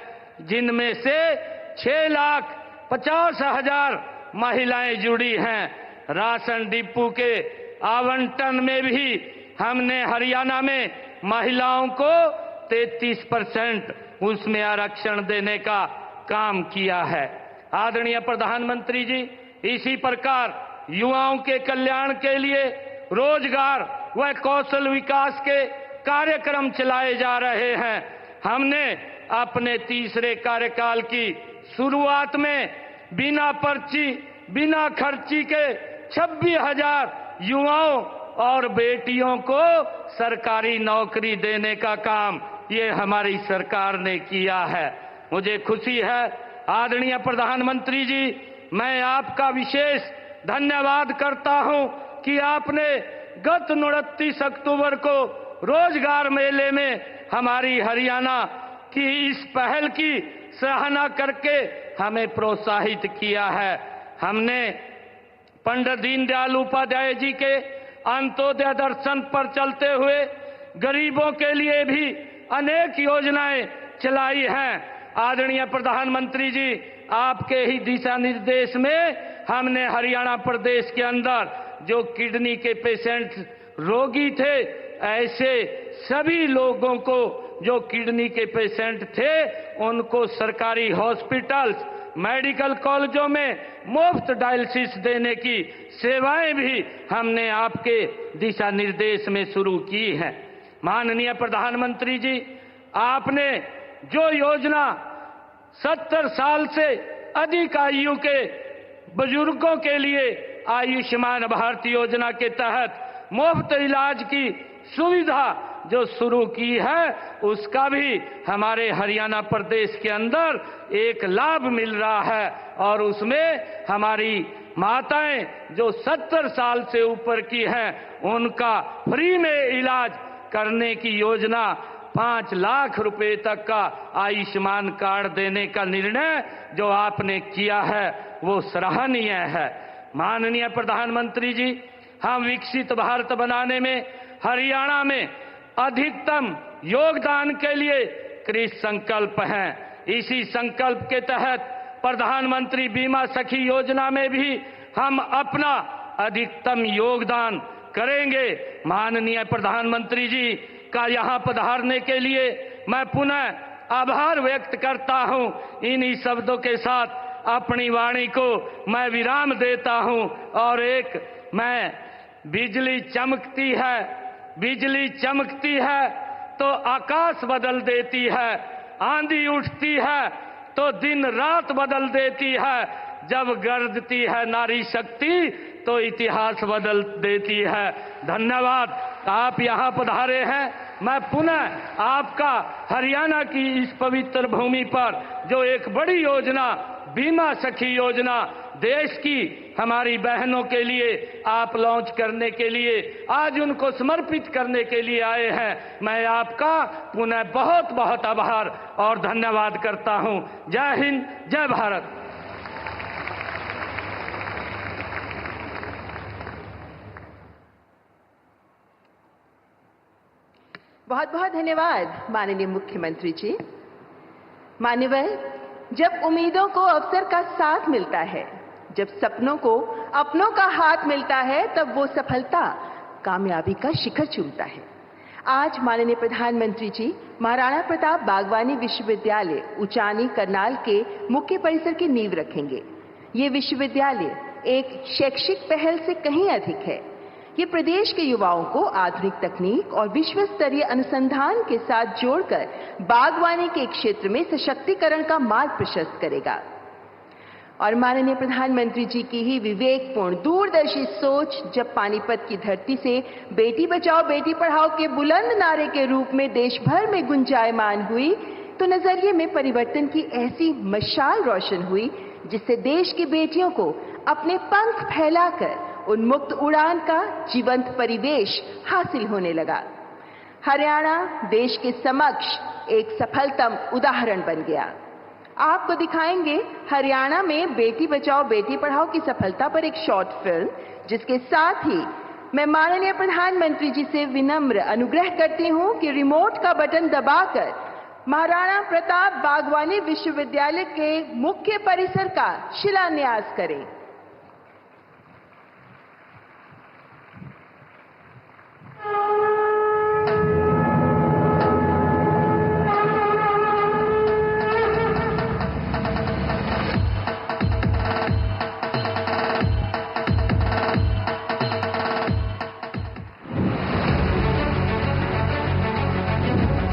जिनमें से 6,50,000 महिलाएं जुड़ी हैं। राशन डिपो के आवंटन में भी हमने हरियाणा में महिलाओं को 33% उसमें आरक्षण देने का काम किया है। आदरणीय प्रधानमंत्री जी, इसी प्रकार युवाओं के कल्याण के लिए रोजगार व कौशल विकास के कार्यक्रम चलाए जा रहे हैं। हमने अपने तीसरे कार्यकाल की शुरुआत में बिना पर्ची, बिना खर्ची के 26,000 युवाओं और बेटियों को सरकारी नौकरी देने का काम ये हमारी सरकार ने किया है। मुझे खुशी है आदरणीय प्रधानमंत्री जी, मैं आपका विशेष धन्यवाद करता हूं कि आपने गत 29 अक्टूबर को रोजगार मेले में हमारी हरियाणा की इस पहल की सराहना करके हमें प्रोत्साहित किया है। हमने पंडित दीनदयाल उपाध्याय जी के अंत्योदय दर्शन पर चलते हुए गरीबों के लिए भी अनेक योजनाएं चलाई हैं। आदरणीय प्रधानमंत्री जी, आपके ही दिशा निर्देश में हमने हरियाणा प्रदेश के अंदर जो किडनी के पेशेंट रोगी थे, ऐसे सभी लोगों को जो किडनी के पेशेंट थे, उनको सरकारी हॉस्पिटल्स, मेडिकल कॉलेजों में मुफ्त डायलिसिस देने की सेवाएं भी हमने आपके दिशा निर्देश में शुरू की हैं। माननीय प्रधानमंत्री जी, आपने जो योजना 70 साल से अधिक आयु के बुजुर्गों के लिए आयुष्मान भारत योजना के तहत मुफ्त इलाज की सुविधा जो शुरू की है, उसका भी हमारे हरियाणा प्रदेश के अंदर एक लाभ मिल रहा है और उसमें हमारी माताएं जो 70 साल से ऊपर की हैं, उनका फ्री में इलाज करने की योजना 5 लाख रुपए तक का आयुष्मान कार्ड देने का निर्णय जो आपने किया है, वो सराहनीय है। माननीय प्रधानमंत्री जी, हम विकसित भारत बनाने में हरियाणा में अधिकतम योगदान के लिए कृत संकल्प हैं। इसी संकल्प के तहत प्रधानमंत्री बीमा सखी योजना में भी हम अपना अधिकतम योगदान करेंगे। माननीय प्रधानमंत्री जी का यहां पधारने के लिए मैं पुनः आभार व्यक्त करता हूं। इन्हीं शब्दों के साथ अपनी वाणी को मैं विराम देता हूं और मैं बिजली चमकती है तो आकाश बदल देती है, आंधी उठती है तो दिन रात बदल देती है, जब गरजती है नारी शक्ति तो इतिहास बदल देती है। धन्यवाद, आप यहाँ पधारे हैं। मैं पुनः आपका हरियाणा की इस पवित्र भूमि पर जो एक बड़ी योजना बीमा सखी योजना देश की हमारी बहनों के लिए आप लॉन्च करने के लिए, आज उनको समर्पित करने के लिए आए हैं, मैं आपका पुनः बहुत बहुत आभार और धन्यवाद करता हूं। जय हिंद, जय भारत। बहुत बहुत धन्यवाद माननीय मुख्यमंत्री जी। मान्यवर, जब उम्मीदों को अवसर का साथ मिलता है, जब सपनों को अपनों का हाथ मिलता है, तब वो सफलता कामयाबी का शिखर चूमता है। आज माननीय प्रधानमंत्री जी महाराणा प्रताप बागवानी विश्वविद्यालय उचानी करनाल के मुख्य परिसर की नींव रखेंगे। ये विश्वविद्यालय एक शैक्षिक पहल से कहीं अधिक है। ये प्रदेश के युवाओं को आधुनिक तकनीक और विश्व स्तरीय अनुसंधान के साथ जोड़कर बागवानी के क्षेत्र में सशक्तिकरण का मार्ग प्रशस्त करेगा। और माननीय प्रधानमंत्री जी की ही विवेकपूर्ण दूरदर्शी सोच जब पानीपत की धरती से बेटी बचाओ बेटी पढ़ाओ के बुलंद नारे के रूप में देश भर में गुंजायमान हुई, तो नजरिए में परिवर्तन की ऐसी मशाल रोशन हुई जिससे देश की बेटियों को अपने पंख फैलाकर उन्मुक्त उड़ान का जीवंत परिवेश हासिल होने लगा। हरियाणा देश के समक्ष एक सफलतम उदाहरण बन गया। आपको दिखाएंगे हरियाणा में बेटी बचाओ बेटी पढ़ाओ की सफलता पर एक शॉर्ट फिल्म, जिसके साथ ही मैं माननीय प्रधानमंत्री जी से विनम्र अनुग्रह करती हूं कि रिमोट का बटन दबाकर महाराणा प्रताप बागवानी विश्वविद्यालय के मुख्य परिसर का शिलान्यास करें।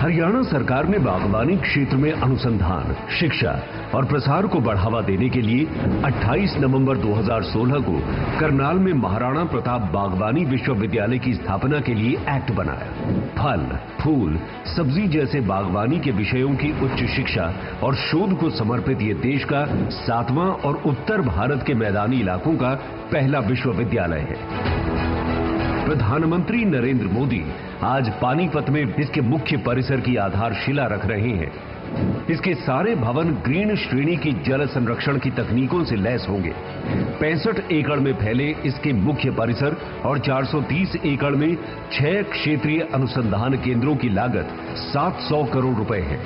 हरियाणा सरकार ने बागवानी क्षेत्र में अनुसंधान, शिक्षा और प्रसार को बढ़ावा देने के लिए 28 नवंबर 2016 को करनाल में महाराणा प्रताप बागवानी विश्वविद्यालय की स्थापना के लिए एक्ट बनाया। फल, फूल, सब्जी जैसे बागवानी के विषयों की उच्च शिक्षा और शोध को समर्पित ये देश का 7वां और उत्तर भारत के मैदानी इलाकों का पहला विश्वविद्यालय है। प्रधानमंत्री नरेंद्र मोदी आज पानीपत में इसके मुख्य परिसर की आधारशिला रख रहे हैं। इसके सारे भवन ग्रीन श्रेणी की जल संरक्षण की तकनीकों से लैस होंगे। 65 एकड़ में फैले इसके मुख्य परिसर और 430 एकड़ में 6 क्षेत्रीय अनुसंधान केंद्रों की लागत 700 करोड़ रुपए है।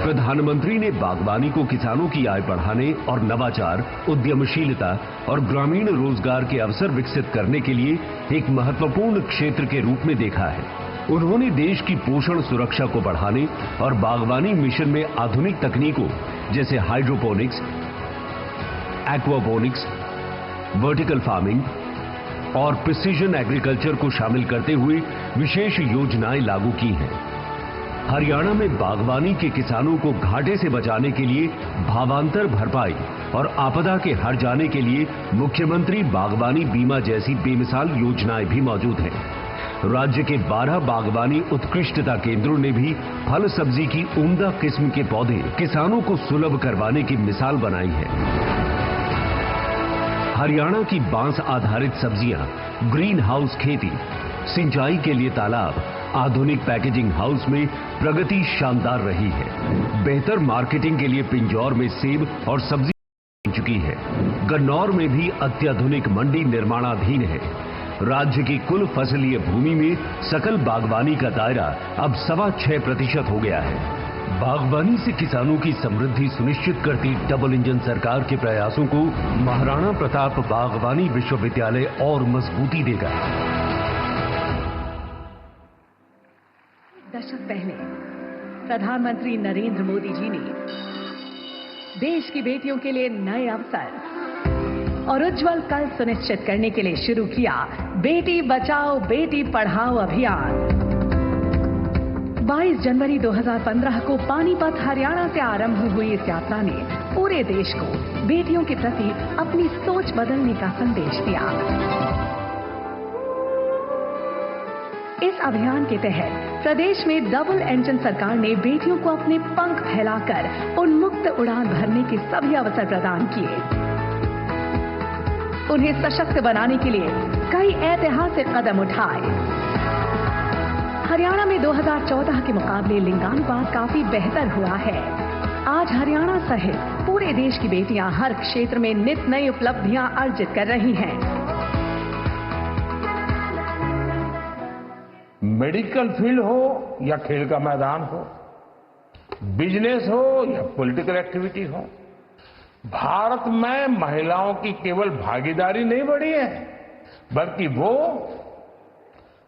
प्रधानमंत्री ने बागवानी को किसानों की आय बढ़ाने और नवाचार, उद्यमशीलता और ग्रामीण रोजगार के अवसर विकसित करने के लिए एक महत्वपूर्ण क्षेत्र के रूप में देखा है। उन्होंने देश की पोषण सुरक्षा को बढ़ाने और बागवानी मिशन में आधुनिक तकनीकों जैसे हाइड्रोपोनिक्स, एक्वापोनिक्स, वर्टिकल फार्मिंग और प्रिसीजन एग्रीकल्चर को शामिल करते हुए विशेष योजनाएं लागू की हैं। हरियाणा में बागवानी के किसानों को घाटे से बचाने के लिए भावांतर भरपाई और आपदा के हर जाने के लिए मुख्यमंत्री बागवानी बीमा जैसी बेमिसाल योजनाएं भी मौजूद हैं। राज्य के 12 बागवानी उत्कृष्टता केंद्रों ने भी फल सब्जी की उम्दा किस्म के पौधे किसानों को सुलभ करवाने की मिसाल बनाई है। हरियाणा की बांस आधारित सब्जियां, ग्रीन हाउस खेती, सिंचाई के लिए तालाब, आधुनिक पैकेजिंग हाउस में प्रगति शानदार रही है। बेहतर मार्केटिंग के लिए पिंजौर में सेब और सब्जी बन चुकी है। गन्नौर में भी अत्याधुनिक मंडी निर्माणाधीन है। राज्य की कुल फसलीय भूमि में सकल बागवानी का दायरा अब 6.25% हो गया है। बागवानी से किसानों की समृद्धि सुनिश्चित करती डबल इंजन सरकार के प्रयासों को महाराणा प्रताप बागवानी विश्वविद्यालय और मजबूती देगा। दशक पहले प्रधानमंत्री नरेंद्र मोदी जी ने देश की बेटियों के लिए नए अवसर और उज्जवल कल सुनिश्चित करने के लिए शुरू किया बेटी बचाओ बेटी पढ़ाओ अभियान। 22 जनवरी 2015 को पानीपत हरियाणा से आरंभ हुई इस यात्रा ने पूरे देश को बेटियों के प्रति अपनी सोच बदलने का संदेश दिया। इस अभियान के तहत प्रदेश में डबल इंजन सरकार ने बेटियों को अपने पंख फैलाकर उन्मुक्त उड़ान भरने के सभी अवसर प्रदान किए। उन्हें सशक्त बनाने के लिए कई ऐतिहासिक कदम उठाए। हरियाणा में 2014 के मुकाबले लिंगानुपात काफी बेहतर हुआ है। आज हरियाणा सहित पूरे देश की बेटियां हर क्षेत्र में नित नई उपलब्धियां अर्जित कर रही हैं। मेडिकल फील्ड हो या खेल का मैदान हो, बिजनेस हो या पॉलिटिकल एक्टिविटी हो, भारत में महिलाओं की केवल भागीदारी नहीं बढ़ी है, बल्कि वो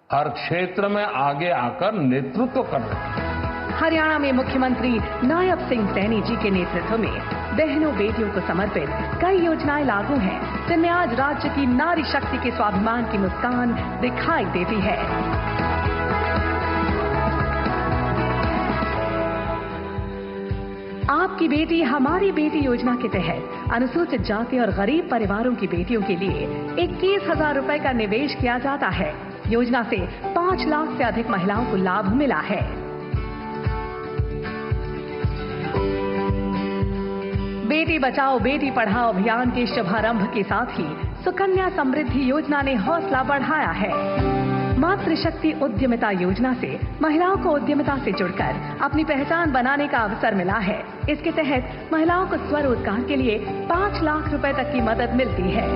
हर क्षेत्र में आगे आकर नेतृत्व कर रही है। हरियाणा में मुख्यमंत्री नायब सिंह सैनी जी के नेतृत्व में बहनों बेटियों को समर्पित कई योजनाएं लागू हैं, जिनमें आज राज्य की नारी शक्ति के स्वाभिमान की मुस्कान दिखाई देती है। आपकी बेटी हमारी बेटी योजना के तहत अनुसूचित जाति और गरीब परिवारों की बेटियों के लिए 21,000 रुपए का निवेश किया जाता है। योजना से 5 लाख से अधिक महिलाओं को लाभ मिला है। बेटी बचाओ बेटी पढ़ाओ अभियान के शुभारंभ के साथ ही सुकन्या समृद्धि योजना ने हौसला बढ़ाया है। मातृशक्ति उद्यमिता योजना से महिलाओं को उद्यमिता से जुड़कर अपनी पहचान बनाने का अवसर मिला है। इसके तहत महिलाओं को स्वरोजगार के लिए 5 लाख रुपए तक की मदद मिलती है।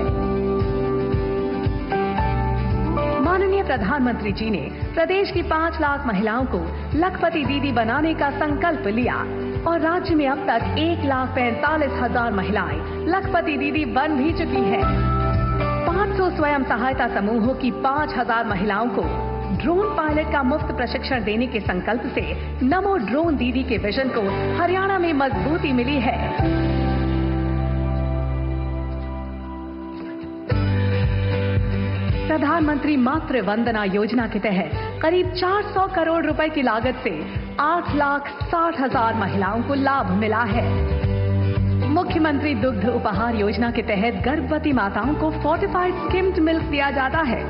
माननीय प्रधानमंत्री जी ने प्रदेश की 5 लाख महिलाओं को लखपति दीदी बनाने का संकल्प लिया और राज्य में अब तक 1,45,000 महिलाएं लखपति दीदी बन भी चुकी हैं। 500 स्वयं सहायता समूहों की 5,000 महिलाओं को ड्रोन पायलट का मुफ्त प्रशिक्षण देने के संकल्प से नमो ड्रोन दीदी के विजन को हरियाणा में मजबूती मिली है। प्रधानमंत्री मातृ वंदना योजना के तहत करीब 400 करोड़ रुपए की लागत से 8,60,000 महिलाओं को लाभ मिला है। मुख्यमंत्री दुग्ध उपहार योजना के तहत गर्भवती माताओं को फोर्टिफाइड स्किम्ड मिल्क दिया जाता है।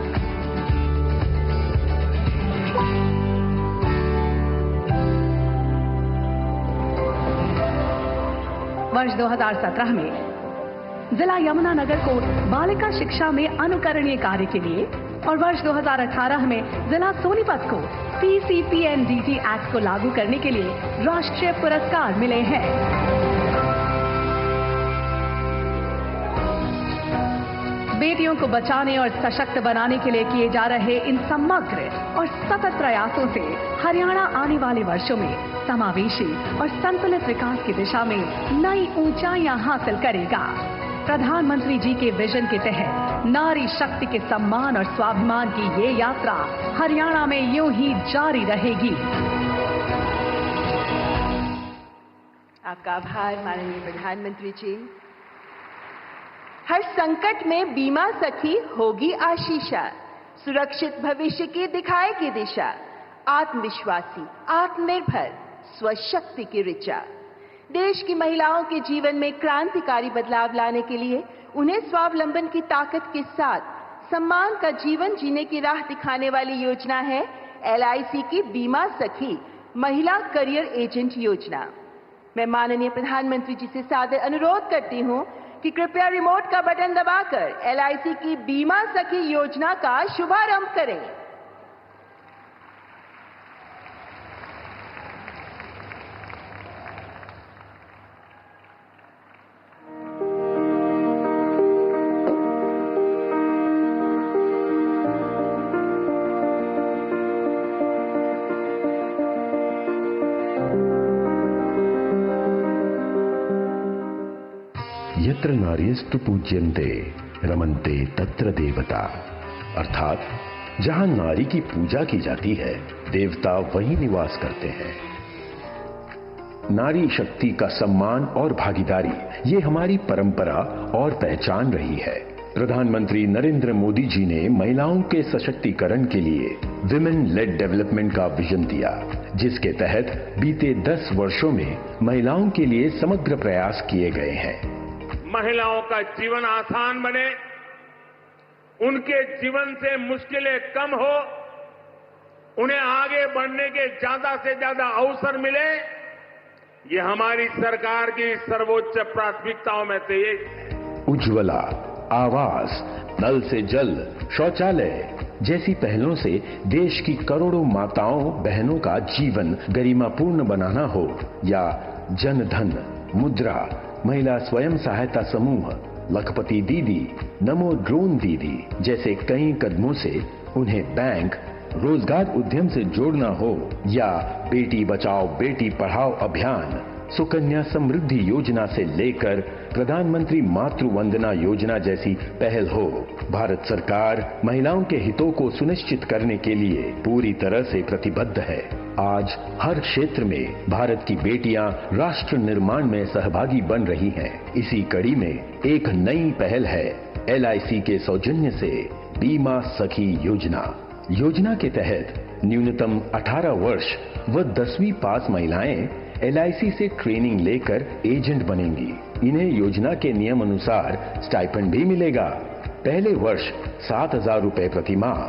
वर्ष 2017 में जिला यमुनानगर को बालिका शिक्षा में अनुकरणीय कार्य के लिए और वर्ष 2018 में जिला सोनीपत को PCPNDT एक्ट को लागू करने के लिए राष्ट्रीय पुरस्कार मिले हैं। बेटियों को बचाने और सशक्त बनाने के लिए किए जा रहे इन समग्र और सतत प्रयासों से हरियाणा आने वाले वर्षों में समावेशी और संतुलित विकास की दिशा में नई ऊंचाइयां हासिल करेगा। प्रधानमंत्री जी के विजन के तहत नारी शक्ति के सम्मान और स्वाभिमान की ये यात्रा हरियाणा में यूं ही जारी रहेगी। आपका आभार माननीय प्रधानमंत्री जी। हर संकट में बीमा सखी होगी आशीषा, सुरक्षित भविष्य की दिखाएगी दिशा, आत्मविश्वासी आत्मनिर्भर स्वशक्ति की ऋचा। देश की महिलाओं के जीवन में क्रांतिकारी बदलाव लाने के लिए उन्हें स्वावलंबन की ताकत के साथ सम्मान का जीवन जीने की राह दिखाने वाली योजना है LIC की बीमा सखी महिला करियर एजेंट योजना। मैं माननीय प्रधानमंत्री जी से सादर अनुरोध करती हूं कि कृपया रिमोट का बटन दबाकर LIC की बीमा सखी योजना का शुभारंभ करें। यत्र नार्यस्तु पूज्यन्ते रमन्ते तत्र देवता, अर्थात जहां नारी की पूजा की जाती है देवता वहीं निवास करते हैं। नारी शक्ति का सम्मान और भागीदारी ये हमारी परंपरा और पहचान रही है। प्रधानमंत्री नरेंद्र मोदी जी ने महिलाओं के सशक्तिकरण के लिए विमेन लेड डेवलपमेंट का विजन दिया, जिसके तहत बीते 10 वर्षों में महिलाओं के लिए समग्र प्रयास किए गए हैं। महिलाओं का जीवन आसान बने, उनके जीवन से मुश्किलें कम हो, उन्हें आगे बढ़ने के ज्यादा से ज्यादा अवसर मिले, ये हमारी सरकार की सर्वोच्च प्राथमिकताओं में से एक है। उज्ज्वला, आवास, नल से जल, शौचालय जैसी पहलों से देश की करोड़ों माताओं बहनों का जीवन गरिमापूर्ण बनाना हो, या जन धन, मुद्रा, महिला स्वयं सहायता समूह, लखपति दीदी, नमो ड्रोन दीदी जैसे कई कदमों से उन्हें बैंक, रोजगार उद्यम से जोड़ना हो, या बेटी बचाओ बेटी पढ़ाओ अभियान, सुकन्या समृद्धि योजना से लेकर प्रधानमंत्री मातृ वंदना योजना जैसी पहल हो, भारत सरकार महिलाओं के हितों को सुनिश्चित करने के लिए पूरी तरह से प्रतिबद्ध है। आज हर क्षेत्र में भारत की बेटियां राष्ट्र निर्माण में सहभागी बन रही हैं। इसी कड़ी में एक नई पहल है LIC के सौजन्य से बीमा सखी योजना। योजना के तहत न्यूनतम 18 वर्ष व 10वीं पास महिलाएं LIC से ट्रेनिंग लेकर एजेंट बनेंगी। इन्हें योजना के नियम अनुसार स्टाइपेंड भी मिलेगा। पहले वर्ष 7,000 रुपए प्रतिमाह,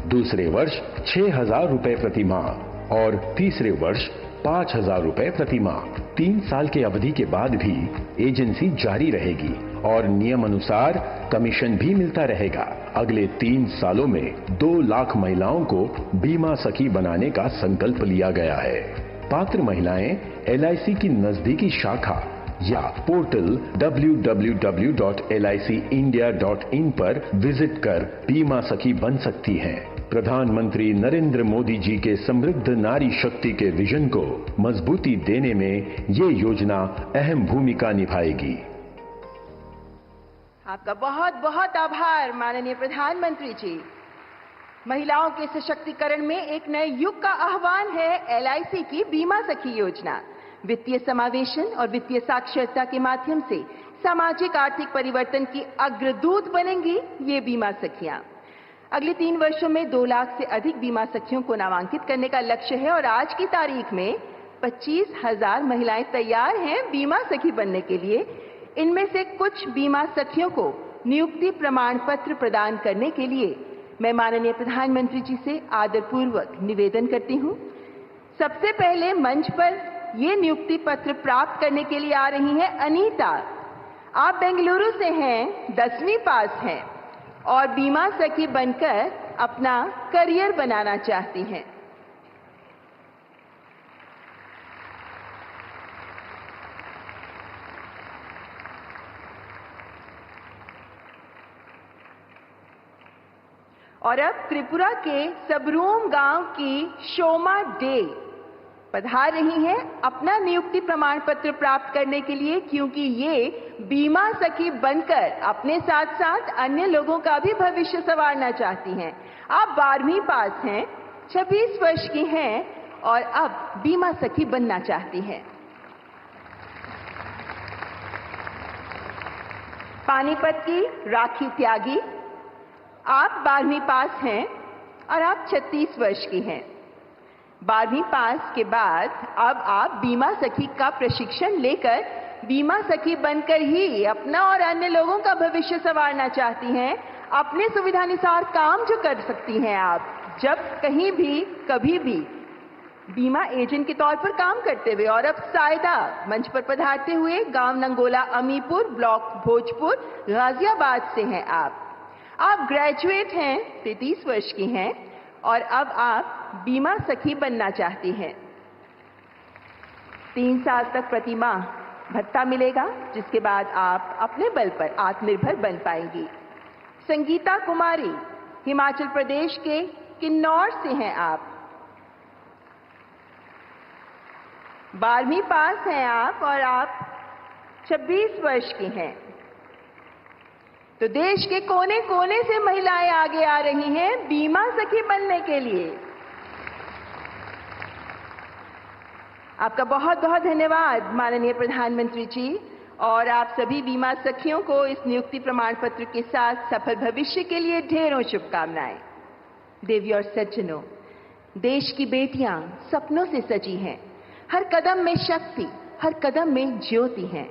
दूसरे वर्ष 6,000 रुपए प्रतिमाह और तीसरे वर्ष 5,000 रुपए प्रति माह। 3 साल की अवधि के बाद भी एजेंसी जारी रहेगी और नियम अनुसार कमीशन भी मिलता रहेगा। अगले 3 सालों में 2 लाख महिलाओं को बीमा सखी बनाने का संकल्प लिया गया है। पात्र महिलाएं LIC की नजदीकी शाखा या पोर्टल www.licindia.in पर विजिट कर बीमा सखी बन सकती हैं। प्रधानमंत्री नरेंद्र मोदी जी के समृद्ध नारी शक्ति के विजन को मजबूती देने में ये योजना अहम भूमिका निभाएगी। आपका बहुत बहुत आभार माननीय प्रधानमंत्री जी। महिलाओं के सशक्तिकरण में एक नए युग का आह्वान है LIC की बीमा सखी योजना। वित्तीय समावेशन और वित्तीय साक्षरता के माध्यम से सामाजिक आर्थिक परिवर्तन की अग्रदूत बनेंगी ये बीमा सखियां। अगले 3 वर्षों में 2 लाख से अधिक बीमा सखियों को नामांकित करने का लक्ष्य है और आज की तारीख में 25,000 महिलाएं तैयार हैं बीमा सखी बनने के लिए। इनमें से कुछ बीमा सखियों को नियुक्ति प्रमाण पत्र प्रदान करने के लिए मैं माननीय प्रधानमंत्री जी से आदरपूर्वक निवेदन करती हूं। सबसे पहले मंच पर ये नियुक्ति पत्र प्राप्त करने के लिए आ रही हैं अनीता। आप बेंगलुरु से हैं, 10वीं पास हैं और बीमा सखी बनकर अपना करियर बनाना चाहती हैं। और अब त्रिपुरा के सबरूम गांव की शोमा डे पधार रही हैं अपना नियुक्ति प्रमाण पत्र प्राप्त करने के लिए, क्योंकि ये बीमा सखी बनकर अपने साथ साथ अन्य लोगों का भी भविष्य संवारना चाहती हैं। आप 12वीं पास हैं, 26 वर्ष की हैं और अब बीमा सखी बनना चाहती हैं। पानीपत की राखी त्यागी, आप 12वीं पास हैं और आप 36 वर्ष की हैं। 12वीं पास के बाद अब आप बीमा सखी का प्रशिक्षण लेकर बीमा सखी बनकर ही अपना और अन्य लोगों का भविष्य संवारना चाहती हैं। अपने सुविधानुसार काम जो कर सकती हैं आप, जब कहीं भी कभी भी बीमा एजेंट के तौर पर काम करते हुए। और अब सायदा मंच पर पधारते हुए गांव नंगोला अमीपुर, ब्लॉक भोजपुर, गाजियाबाद से हैं आप ग्रेजुएट हैं, 33 वर्ष की हैं और अब आप बीमा सखी बनना चाहती हैं। 3 साल तक प्रति माह भत्ता मिलेगा, जिसके बाद आप अपने बल पर आत्मनिर्भर बन पाएंगी। संगीता कुमारी, हिमाचल प्रदेश के किन्नौर से हैं आप। 12वीं पास हैं आप और आप 26 वर्ष की हैं। तो देश के कोने कोने से महिलाएं आगे आ रही हैं बीमा सखी बनने के लिए। आपका बहुत बहुत धन्यवाद माननीय प्रधानमंत्री जी और आप सभी बीमा सखियों को इस नियुक्ति प्रमाण पत्र के साथ सफल भविष्य के लिए ढेरों शुभकामनाएं। देवी और सज्जनों, देश की बेटियां सपनों से सजी हैं। हर कदम में शक्ति, हर कदम में ज्योति हैं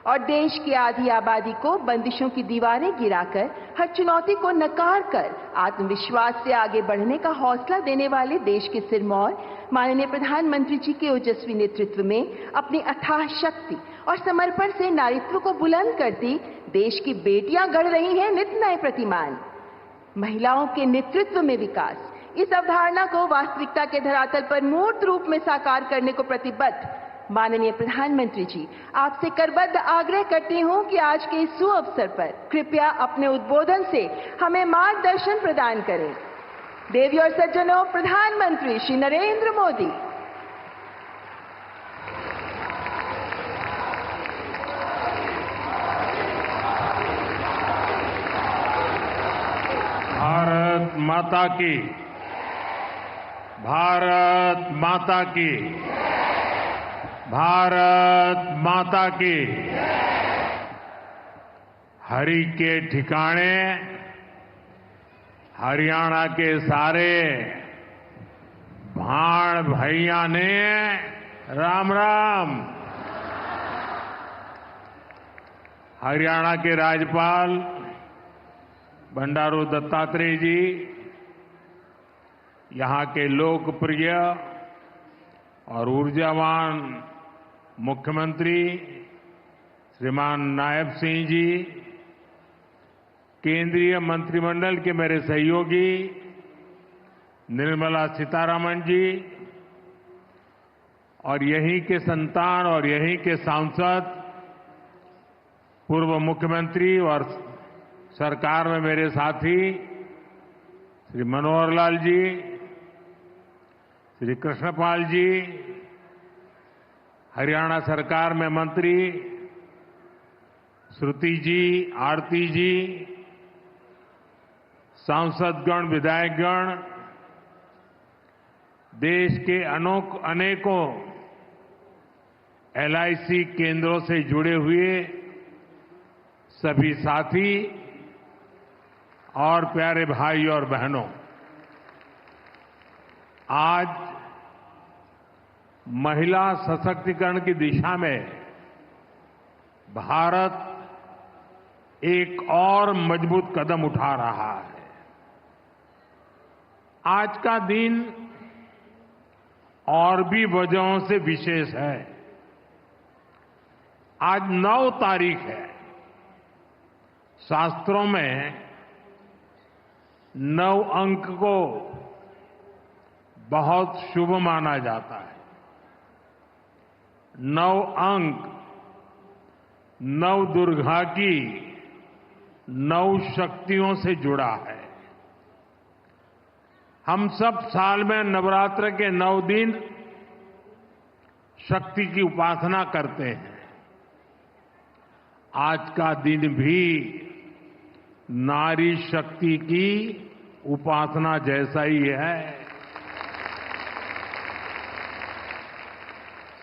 और देश की आधी आबादी को बंदिशों की दीवारें गिराकर, हर चुनौती को नकार कर आत्मविश्वास से आगे बढ़ने का हौसला देने वाले देश के सिरमौर माननीय प्रधानमंत्री जी के ओजस्वी नेतृत्व में अपनी अथाह शक्ति और समर्पण से नारीत्व को बुलंद करती देश की बेटियां गढ़ रही हैं नित नए प्रतिमान। महिलाओं के नेतृत्व में विकास, इस अवधारणा को वास्तविकता के धरातल पर मूर्त रूप में साकार करने को प्रतिबद्ध माननीय प्रधानमंत्री जी, आपसे करबद्ध आग्रह करती हूं कि आज के इस सुअवसर पर कृपया अपने उद्बोधन से हमें मार्गदर्शन प्रदान करें। देवी और सज्जनों, प्रधानमंत्री श्री नरेंद्र मोदी। भारत माता की, भारत माता की, भारत माता की। हरि के ठिकाने हरियाणा के सारे भाण भैया ने राम राम। हरियाणा के राज्यपाल बंडारू दत्तात्रेय जी, यहां के लोकप्रिय और ऊर्जावान मुख्यमंत्री श्रीमान नायब सिंह जी, केंद्रीय मंत्रिमंडल के मेरे सहयोगी निर्मला सीतारमण जी और यहीं के संतान और यहीं के सांसद पूर्व मुख्यमंत्री और सरकार में मेरे साथी श्री मनोहर लाल जी, श्री कृष्णपाल जी, हरियाणा सरकार में मंत्री श्रुति जी, आरती जी, सांसदगण, विधायकगण, देश के अनेकों LIC केंद्रों से जुड़े हुए सभी साथी और प्यारे भाई और बहनों, आज महिला सशक्तिकरण की दिशा में भारत एक और मजबूत कदम उठा रहा है। आज का दिन और भी वजहों से विशेष है। आज 9 तारीख है। शास्त्रों में 9 अंक को बहुत शुभ माना जाता है। 9 अंक 9 दुर्गा की 9 शक्तियों से जुड़ा है। हम सब साल में नवरात्र के 9 दिन शक्ति की उपासना करते हैं। आज का दिन भी नारी शक्ति की उपासना जैसा ही है।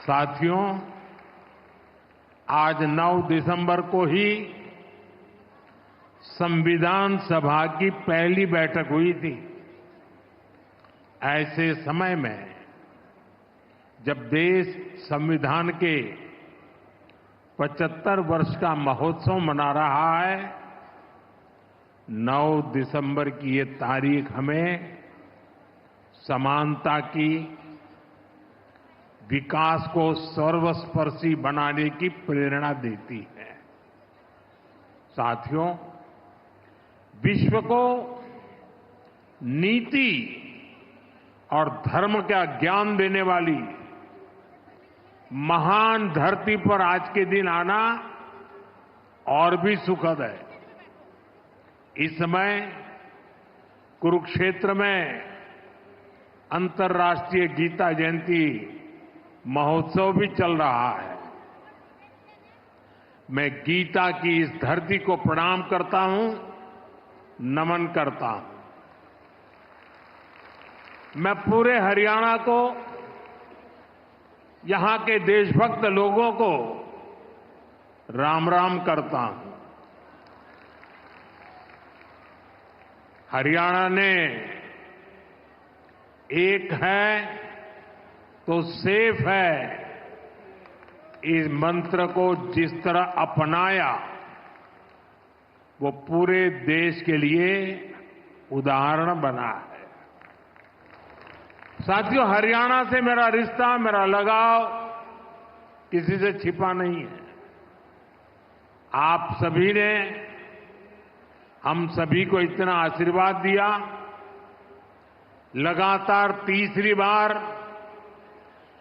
साथियों, आज 9 दिसंबर को ही संविधान सभा की पहली बैठक हुई थी। ऐसे समय में जब देश संविधान के 75 वर्ष का महोत्सव मना रहा है, 9 दिसंबर की ये तारीख हमें समानता की, विकास को सर्वस्पर्शी बनाने की प्रेरणा देती है। साथियों, विश्व को नीति और धर्म का ज्ञान देने वाली महान धरती पर आज के दिन आना और भी सुखद है। इस समय कुरुक्षेत्र में अंतर्राष्ट्रीय गीता जयंती महोत्सव भी चल रहा है। मैं गीता की इस धरती को प्रणाम करता हूं, नमन करता हूं। मैं पूरे हरियाणा को, यहां के देशभक्त लोगों को राम राम करता हूं। हरियाणा ने एक है तो सेफ है इस मंत्र को जिस तरह अपनाया, वो पूरे देश के लिए उदाहरण बना है। साथियों, हरियाणा से मेरा रिश्ता, मेरा लगाव किसी से छिपा नहीं है। आप सभी ने हम सभी को इतना आशीर्वाद दिया। लगातार तीसरी बार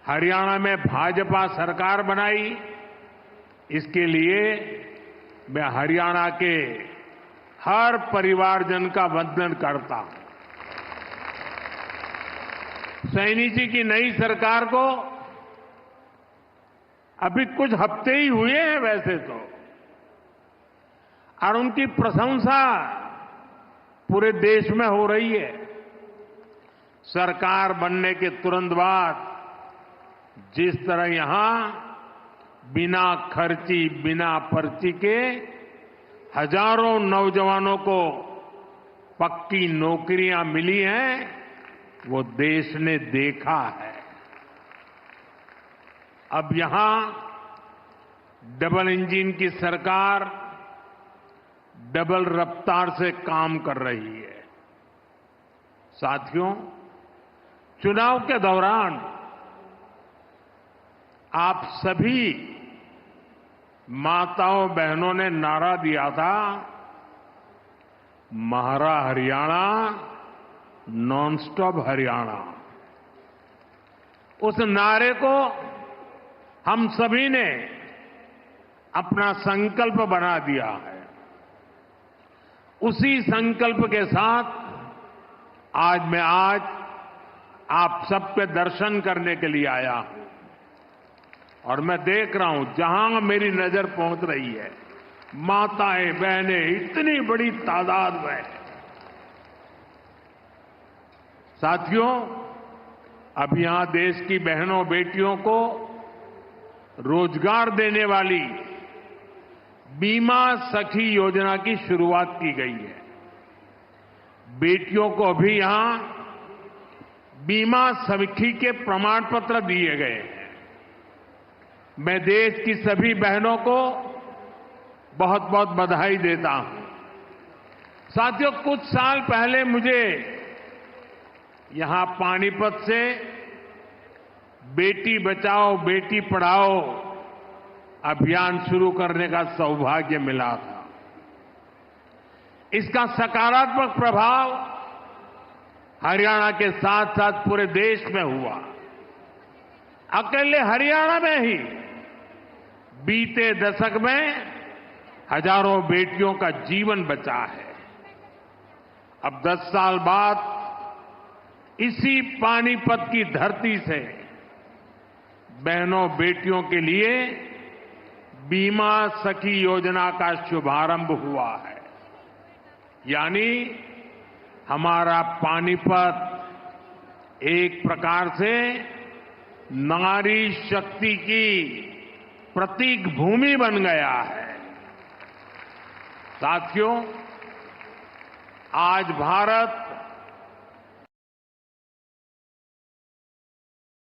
हरियाणा में भाजपा सरकार बनाई। इसके लिए मैं हरियाणा के हर परिवारजन का वंदन करता हूं। सैनी जी की नई सरकार को अभी कुछ हफ्ते ही हुए हैं वैसे तो, और उनकी प्रशंसा पूरे देश में हो रही है। सरकार बनने के तुरंत बाद जिस तरह यहां बिना खर्ची, बिना पर्ची के हजारों नौजवानों को पक्की नौकरियां मिली हैं, वो देश ने देखा है। अब यहां डबल इंजन की सरकार डबल रफ्तार से काम कर रही है। साथियों, चुनाव के दौरान आप सभी माताओं बहनों ने नारा दिया था, महारा हरियाणा, नॉन स्टॉप हरियाणा। उस नारे को हम सभी ने अपना संकल्प बना दिया है। उसी संकल्प के साथ मैं आज आप सबके दर्शन करने के लिए आया हूं और मैं देख रहा हूं जहां मेरी नजर पहुंच रही है, माताएं बहनें इतनी बड़ी तादाद में। साथियों, अब यहां देश की बहनों बेटियों को रोजगार देने वाली बीमा सखी योजना की शुरुआत की गई है। बेटियों को भी यहां बीमा सखी के प्रमाण पत्र दिए गए हैं। मैं देश की सभी बहनों को बहुत बहुत बधाई देता हूं। साथियों, कुछ साल पहले मुझे यहां पानीपत से बेटी बचाओ बेटी पढ़ाओ अभियान शुरू करने का सौभाग्य मिला था। इसका सकारात्मक प्रभाव हरियाणा के साथ साथ पूरे देश में हुआ। अकेले हरियाणा में ही बीते दशक में हजारों बेटियों का जीवन बचा है। अब 10 साल बाद इसी पानीपत की धरती से बहनों बेटियों के लिए बीमा सखी योजना का शुभारंभ हुआ है। यानी हमारा पानीपत एक प्रकार से नारी शक्ति की प्रतीक भूमि बन गया है। साथियों, आज भारत